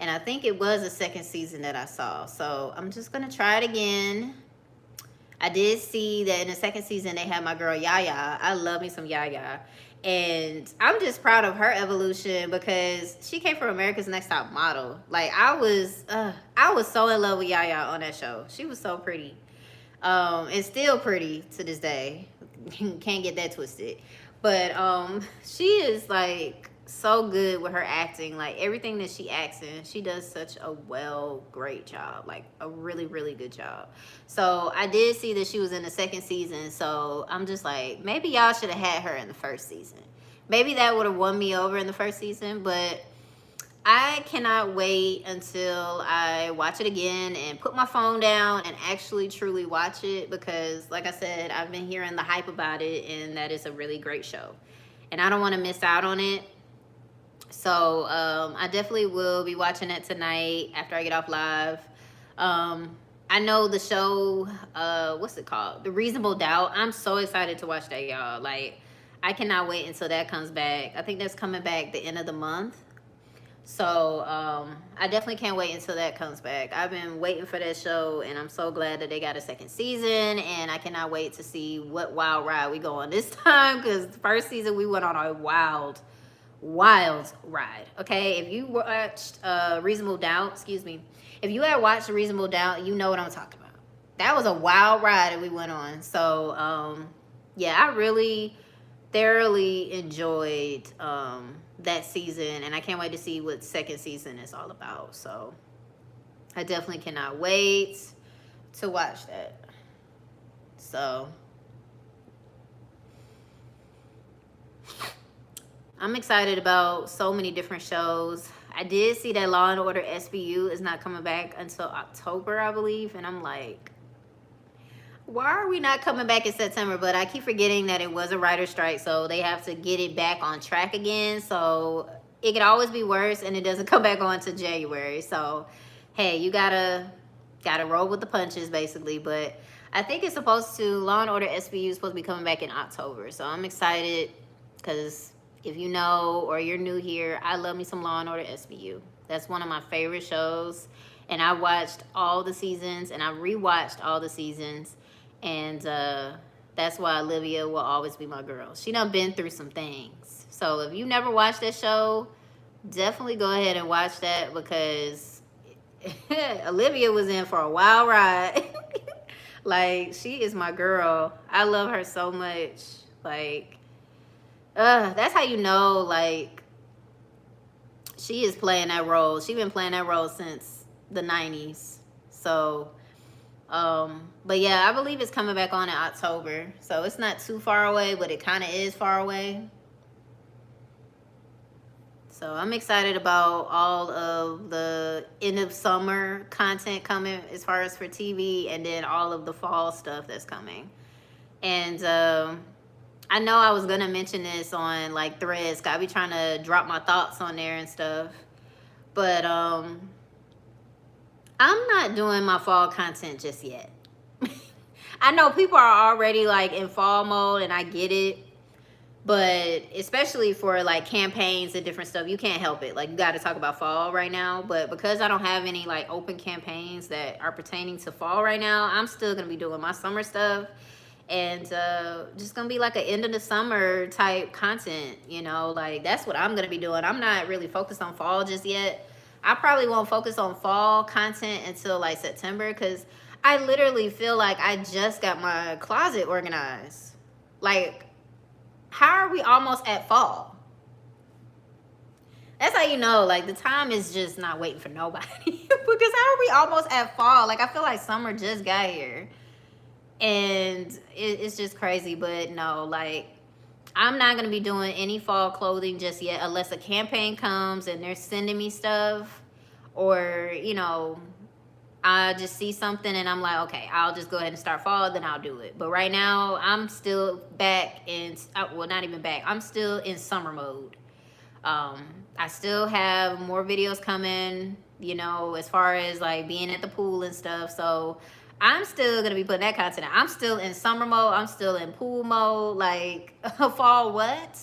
And I think it was the second season that I saw. So I'm just going to try it again. I did see that in the second season, they had my girl Yaya. I love me some Yaya. And I'm just proud of her evolution, because she came from America's Next Top Model. Like, I was so in love with Yaya on that show. She was so pretty. And still pretty to this day. Can't get that twisted. But she is like so good with her acting. Like, everything that she acts in, she does such a great job. Like, a really, really good job. So I did see that she was in the second season. So I'm just like, maybe y'all should have had her in the first season. Maybe that would have won me over in the first season. But I cannot wait until I watch it again and put my phone down and actually truly watch it, because, like I said, I've been hearing the hype about it, and that is a really great show. And I don't want to miss out on it. So I definitely will be watching it tonight after I get off live. I know the show, what's it called? The Reasonable Doubt. I'm so excited to watch that, y'all. Like, I cannot wait until that comes back. I think that's coming back the end of the month. So I definitely can't wait until that comes back. I've been waiting for that show, and I'm so glad that they got a second season, and I cannot wait to see what wild ride we go on this time, because the first season we went on a wild ride. Okay, if you watched Reasonable Doubt, if you had watched Reasonable Doubt, you know what I'm talking about. That was a wild ride that we went on. So yeah, I really thoroughly enjoyed that season, and I can't wait to see what second season is all about. So I definitely cannot wait to watch that. So I'm excited about so many different shows. I did see that Law and Order SVU is not coming back until October, I believe, and I'm like, why are we not coming back in September? But I keep forgetting that it was a writer's strike, so they have to get it back on track again. So it could always be worse, and it doesn't come back on to January. So hey, you gotta roll with the punches, basically. But I think it's supposed to, Law and Order SVU is supposed to be coming back in October. So I'm excited, because if you know or you're new here, I love me some Law and Order SVU. That's one of my favorite shows. And I watched all the seasons and I rewatched all the seasons. And that's why Olivia will always be my girl. She done been through some things. So if you never watched that show, definitely go ahead and watch that because Olivia was in for a wild ride. Like, she is my girl. I love her so much. Like, that's how you know, like, she is playing that role. She been playing that role since the 90s. So, but yeah, I believe it's coming back on in October. So it's not too far away, but it kind of is far away. So I'm excited about all of the end of summer content coming as far as for TV, and then all of the fall stuff that's coming. And I know I was gonna mention this on like Threads. 'Cause I be trying to drop my thoughts on there and stuff. But I'm not doing my fall content just yet. I know people are already like in fall mode, and I get it. But especially for like campaigns and different stuff, you can't help it. Like, you got to talk about fall right now. But because I don't have any like open campaigns that are pertaining to fall right now, I'm still gonna be doing my summer stuff, and just gonna be like an end of the summer type content. You know, like that's what I'm gonna be doing. I'm not really focused on fall just yet. I probably won't focus on fall content until like September, because I literally feel like I just got my closet organized. Like, how are we almost at fall? That's how you know, like, the time is just not waiting for nobody. Because how are we almost at fall? Like, I feel like summer just got here. And it's just crazy. But no, like, I'm not going to be doing any fall clothing just yet unless a campaign comes and they're sending me stuff. Or, you know, I just see something and I'm like, okay, I'll just go ahead and start fall, then I'll do it. But right now, I'm still back in, well, not even back. I'm still in summer mode. I still have more videos coming, you know, as far as like being at the pool and stuff. So I'm still going to be putting that content out. I'm still in summer mode. I'm still in pool mode. Like, fall what?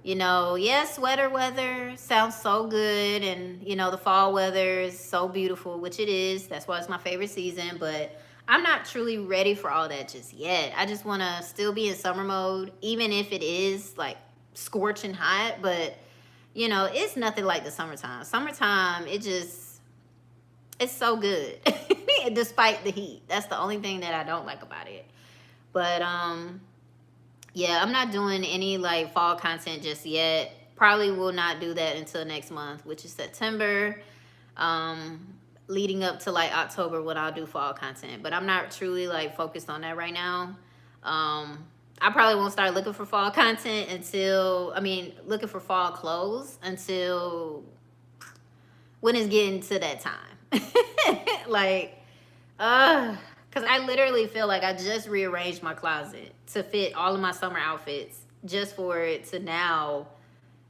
You know, yes, sweater weather sounds so good, and you know, the fall weather is so beautiful, which it is. That's why it's my favorite season. But I'm not truly ready for all that just yet. I just want to still be in summer mode, even if it is like scorching hot. But you know, it's nothing like the summertime. Summertime, it's so good, despite the heat. That's the only thing that I don't like about it. But yeah, I'm not doing any like fall content just yet. Probably will not do that until next month, which is September. Leading up to like October when I'll do fall content. But I'm not truly like focused on that right now. I probably won't start looking for fall content until, looking for fall clothes until when it's getting to that time. Like, because I literally feel like I just rearranged my closet to fit all of my summer outfits just for it to now,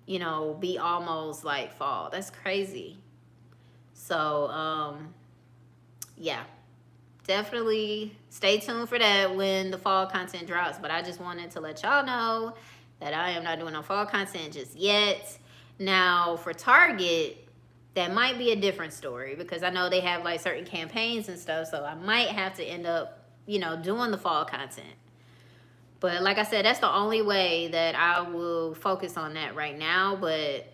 you know, be almost like fall. That's crazy. So, yeah. Definitely stay tuned for that when the fall content drops. But I just wanted to let y'all know that I am not doing no fall content just yet. Now, for Target, that might be a different story because I know they have like certain campaigns and stuff, so I might have to end up, you know, doing the fall content. But like I said, that's the only way that I will focus on that right now. But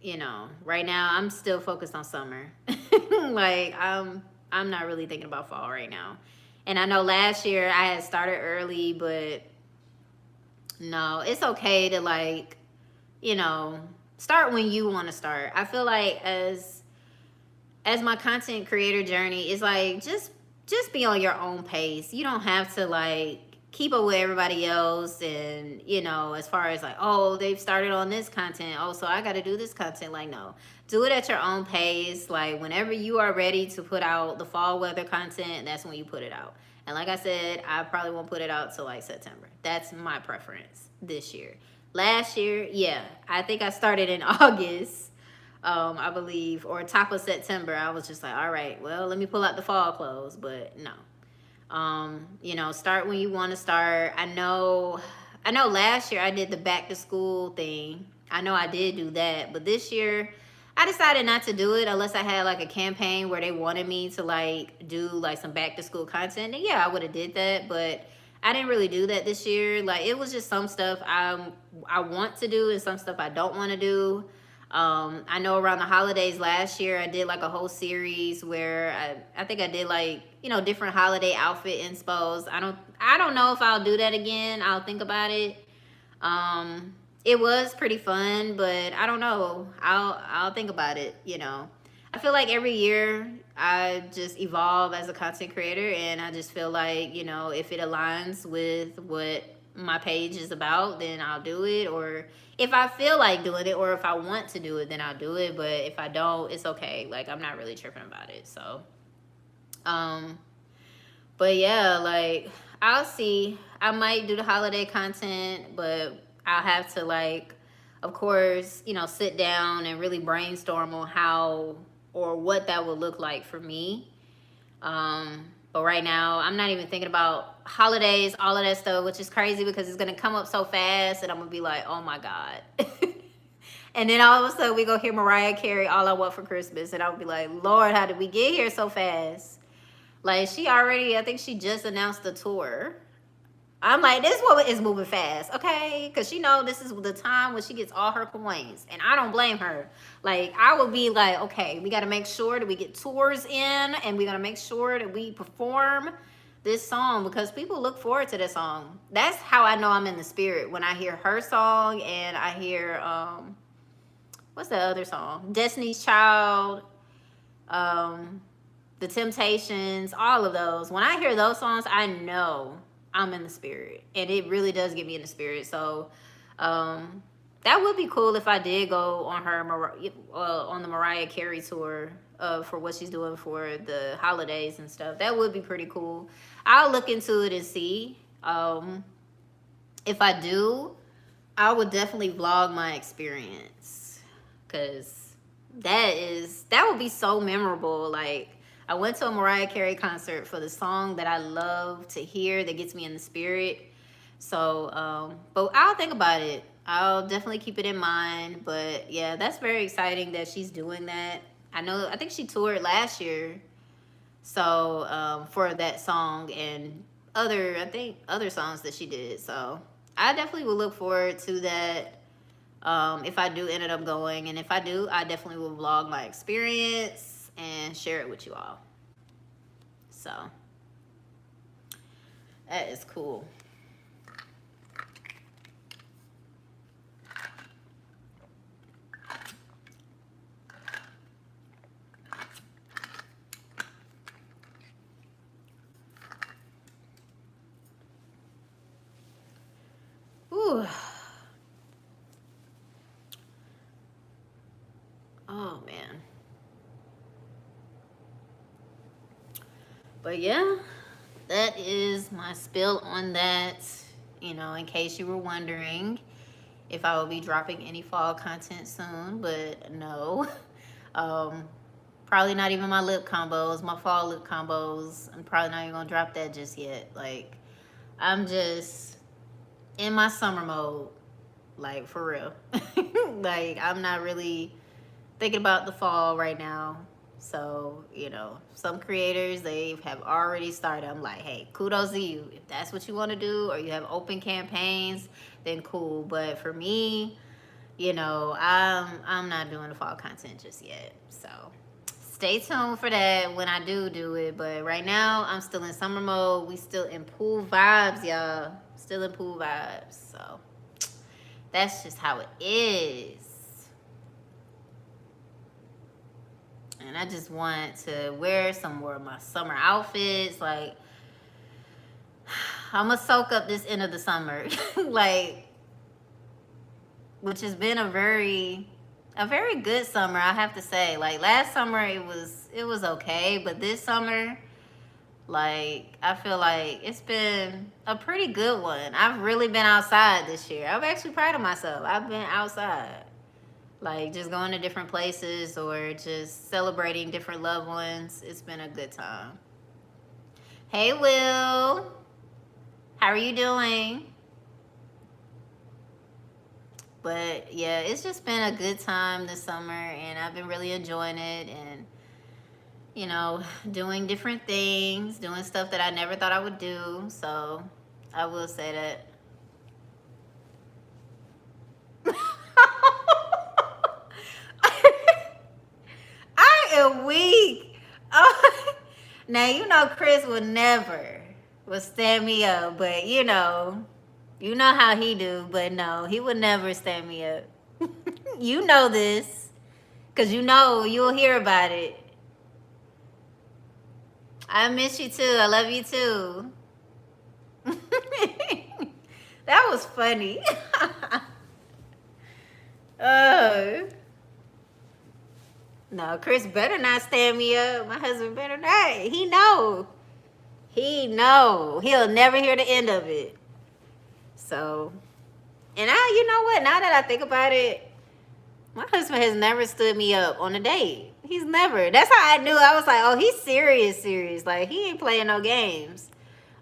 you know, right now I'm still focused on summer. Like I'm not really thinking about fall right now. And I know last year I had started early, but no, it's okay to like, you know, start when you want to start. I feel like as my content creator journey is like just be on your own pace. You don't have to like keep up with everybody else, and you know, as far as like, oh, they've started on this content, oh, so I got to do this content. Like, no, do it at your own pace. Like, whenever you are ready to put out the fall weather content, that's when you put it out. And like I said, I probably won't put it out till like September. That's my preference this year. Last year, yeah, I think I started in August, I believe, or top of September. I was just like, all right, well, let me pull out the fall clothes. But no, you know, start when you want to start. I know last year I did the back to school thing. I know I did do that, but this year I decided not to do it unless I had like a campaign where they wanted me to like do like some back to school content. And yeah, I would have did that, but I didn't really do that this year. Like it was just some stuff I want to do and some stuff I don't want to do. I know around the holidays last year I did like a whole series where I think I did like, you know, different holiday outfit inspos. I don't know if I'll do that again. I'll think about it. Um, it was pretty fun, but I don't know. I'll think about it, you know. I feel like every year I just evolve as a content creator, and I just feel like, you know, if it aligns with what my page is about, then I'll do it, or if I feel like doing it or if I want to do it, then I'll do it, but if I don't, it's okay. Like I'm not really tripping about it. So, um but yeah, like I'll see. I might do the holiday content, but I'll have to like, of course, you know, sit down and really brainstorm on how or what that would look like for me. But right now, I'm not even thinking about holidays, all of that stuff, which is crazy because it's gonna come up so fast, and I'm gonna be like, oh my god. And then all of a sudden, we go hear Mariah Carey, "All I Want for Christmas," and I'll be like, Lord, how did we get here so fast? Like she already, I think she just announced the tour. I'm like, this woman is moving fast, okay? Because she know this is the time when she gets all her coins, and I don't blame her. Like I would be like, okay, we got to make sure that we get tours in, and we got to make sure that we perform this song because people look forward to this song. That's how I know I'm in the spirit when I hear her song and I hear what's the other song? Destiny's Child. Um, the Temptations, all of those. When I hear those songs, I know I'm in the spirit, and it really does get me in the spirit. So, that would be cool if I did go on on the Mariah Carey tour for what she's doing for the holidays and stuff. That would be pretty cool. I'll look into it and see. If I do, I would definitely vlog my experience because that would be so memorable. Like I went to a Mariah Carey concert for the song that I love to hear that gets me in the spirit. So, but I'll think about it. I'll definitely keep it in mind. But yeah, that's very exciting that she's doing that. I think she toured last year. So, for that song and I think other songs that she did. So I definitely will look forward to that. If I do end up going, and if I do, I definitely will vlog my experience and share it with you all. So that is cool. Ooh. Oh man. But yeah, that is my spill on that. You know, in case you were wondering if I will be dropping any fall content soon, but no. Um, Probably not even my lip combos, my fall lip combos. I'm probably not even gonna drop that just yet. Like, I'm just in my summer mode, like for real. Like, I'm not really thinking about the fall right now. So, you know, some creators, they have already started. I'm like, hey, kudos to you. If that's what you want to do or you have open campaigns, then cool. But for me, you know, I'm not doing the fall content just yet. So stay tuned for that when I do it. But right now, I'm still in summer mode. We still in pool vibes, y'all. Still in pool vibes. So that's just how it is. And I just want to wear some more of my summer outfits. Like, I'm going to soak up this end of the summer. Like, which has been a very good summer, I have to say. Like, last summer, it was okay. But this summer, like, I feel like it's been a pretty good one. I've really been outside this year. I'm actually proud of myself. I've been outside. Like, just going to different places or just celebrating different loved ones. It's been a good time. Hey, Will. How are you doing? But yeah, it's just been a good time this summer, and I've been really enjoying it, and doing different things, doing stuff that I never thought I would do. So I will say that. I am weak. Oh, now Chris would stand me up, but you know how he do. But no, he would never stand me up. You know this, cause you'll hear about it. I miss you too. I love you too. That was funny. Oh. No, Chris better not stand me up. My husband better not. He know. He know. He'll never hear the end of it. So, and you know what? Now that I think about it, my husband has never stood me up on a date. He's never. That's how I knew. I was like, oh, he's serious. Like, he ain't playing no games.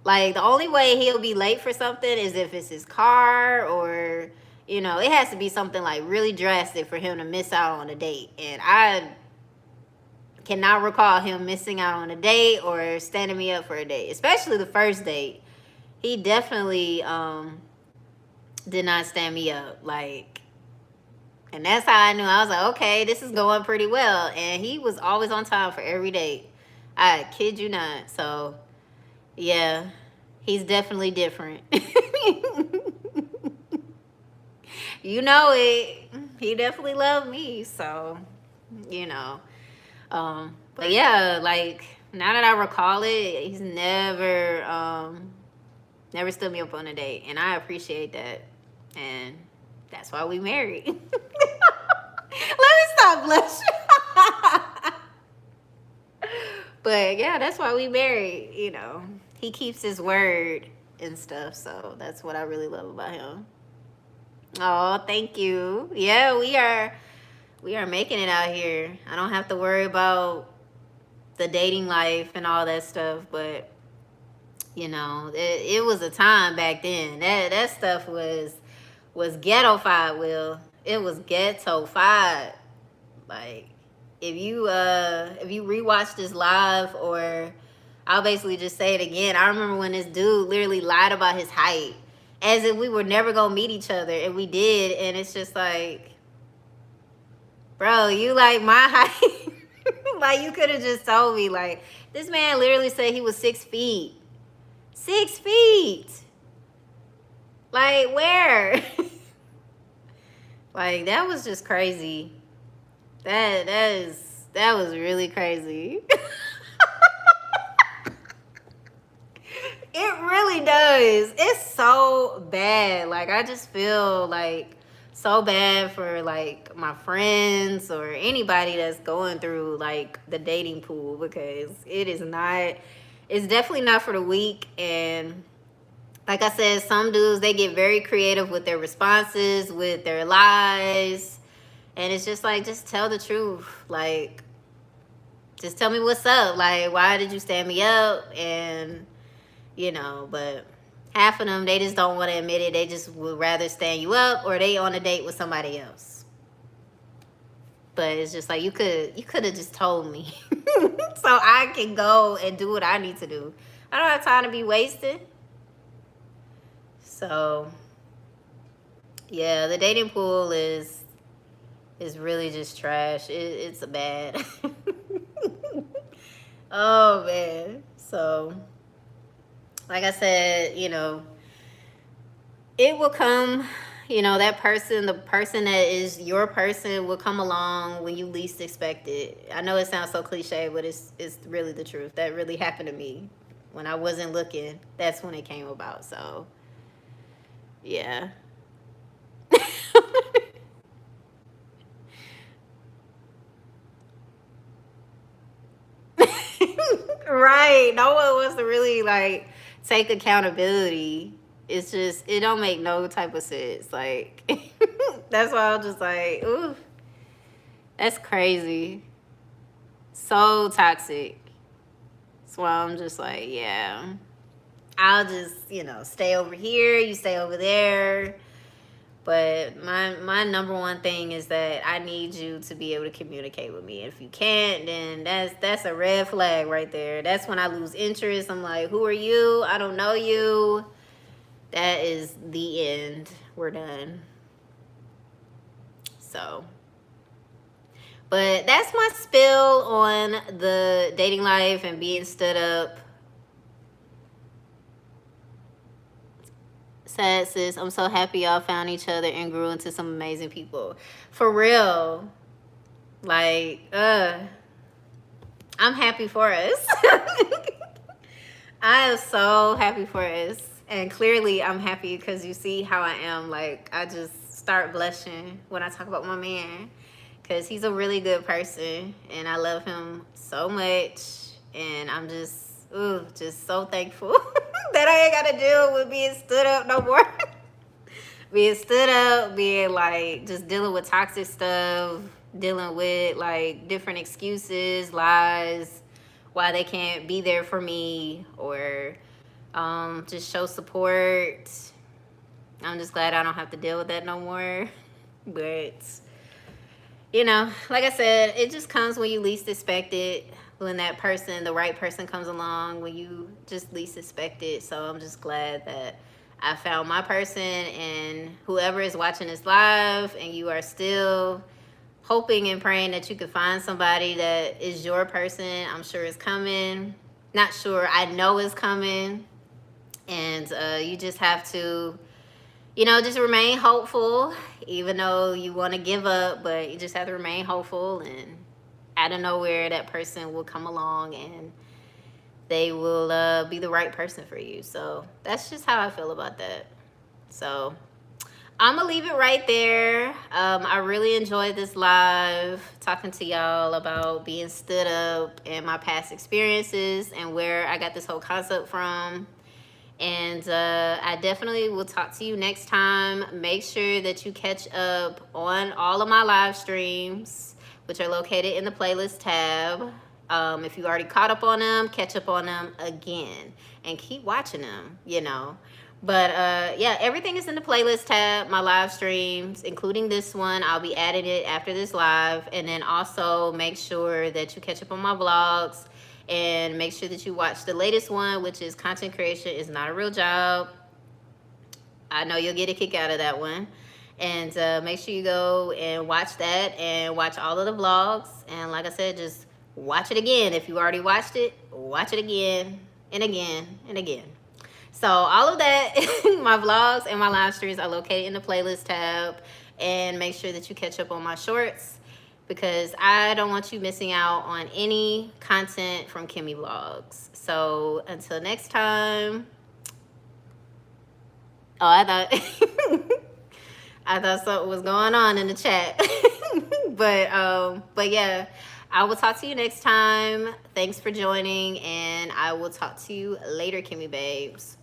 Like, the only way he'll be late for something is if it's his car or, it has to be something like really drastic for him to miss out on a date. And I cannot recall him missing out on a date or standing me up for a date, especially the first date. He definitely did not stand me up. Like, and that's how I knew. I was like, okay, this is going pretty well. And he was always on time for every date. I kid you not. So, yeah, he's definitely different. You know it. He definitely loved me. So, but yeah, like, now that I recall it, he's never stood me up on a date. And I appreciate that. And that's why we married. Let me stop blushing. But yeah, that's why we married. He keeps his word and stuff. So that's what I really love about him. Oh, thank you. Yeah, we are making it out here. I don't have to worry about the dating life and all that stuff. But it was a time back then. That stuff was ghetto-fied, Will. It was ghetto-fied. Like, if you rewatch this live, or I'll basically just say it again. I remember when this dude literally lied about his height, as if we were never gonna meet each other, and we did, and it's just like, bro, you like my height? Like, you could have just told me. Like, this man literally said he was 6 feet. 6 feet. Like, where? Like, that was just crazy. That was really crazy. It really does. It's so bad. Like, I just feel like so bad for like my friends or anybody that's going through like the dating pool, because it's definitely not for the weak. And like I said, some dudes, they get very creative with their responses, with their lies. And it's just like, just tell the truth. Like, just tell me what's up. Like, why did you stand me up? And, but half of them, they just don't want to admit it. They just would rather stand you up, or they on a date with somebody else. But it's just like, you could have just told me so I can go and do what I need to do. I don't have time to be wasted. So, yeah, the dating pool is really just trash. It's a bad. Oh, man. So, like I said, it will come, that person, the person that is your person will come along when you least expect it. I know it sounds so cliche, but it's really the truth. That really happened to me. When I wasn't looking, that's when it came about. So, yeah. Right. No one wants to really like take accountability. It's just, it don't make no type of sense. Like, that's why I'm just like, ooh, that's crazy. So toxic. That's why I'm just like, yeah, I'll just, stay over here, you stay over there. But my number one thing is that I need you to be able to communicate with me. If you can't, then that's a red flag right there. That's when I lose interest. I'm like, who are you? I don't know you. That is the end. We're done. So, but that's my spill on the dating life and being stood up. Sad sis, I'm so happy y'all found each other and grew into some amazing people. For real. Like, I'm happy for us. I am so happy for us. And clearly I'm happy because you see how I am. Like, I just start blushing when I talk about my man. Because he's a really good person. And I love him so much. And I'm just so thankful that I ain't got to deal with being stood up no more. Being stood up, being like, just dealing with toxic stuff, dealing with like different excuses, lies, why they can't be there for me or just show support. I'm just glad I don't have to deal with that no more. But, you know, like I said, it just comes when you least expect it, when that person, the right person comes along, when you just least expect it. So I'm just glad that I found my person, and whoever is watching this live and you are still hoping and praying that you could find somebody that is your person, I'm sure it's coming. Not sure, I know it's coming. And you just have to, you know, just remain hopeful, even though you want to give up, but you just have to remain hopeful, and out of nowhere that person will come along and they will be the right person for you. So that's just how I feel about that. So I'm gonna leave it right there. I really enjoyed this live, talking to y'all about being stood up and my past experiences and where I got this whole concept from. And I definitely will talk to you next time. Make sure that you catch up on all of my live streams, which are located in the playlist tab. If you already caught up on them, catch up on them again and keep watching them, you know. But yeah, everything is in the playlist tab, my live streams, including this one. I'll be adding it after this live. And then also make sure that you catch up on my vlogs, and make sure that you watch the latest one, which is Content Creation is Not a Real Job. I know you'll get a kick out of that one. And make sure you go and watch that and watch all of the vlogs. And like I said, just watch it again. If you already watched it, watch it again and again and again. So all of that, my vlogs and my live streams are located in the playlist tab. And make sure that you catch up on my shorts, because I don't want you missing out on any content from Kimmy Vlogs. So until next time. Oh, I thought I thought something was going on in the chat. But yeah, I will talk to you next time. Thanks for joining, and I will talk to you later, Kimmy babes.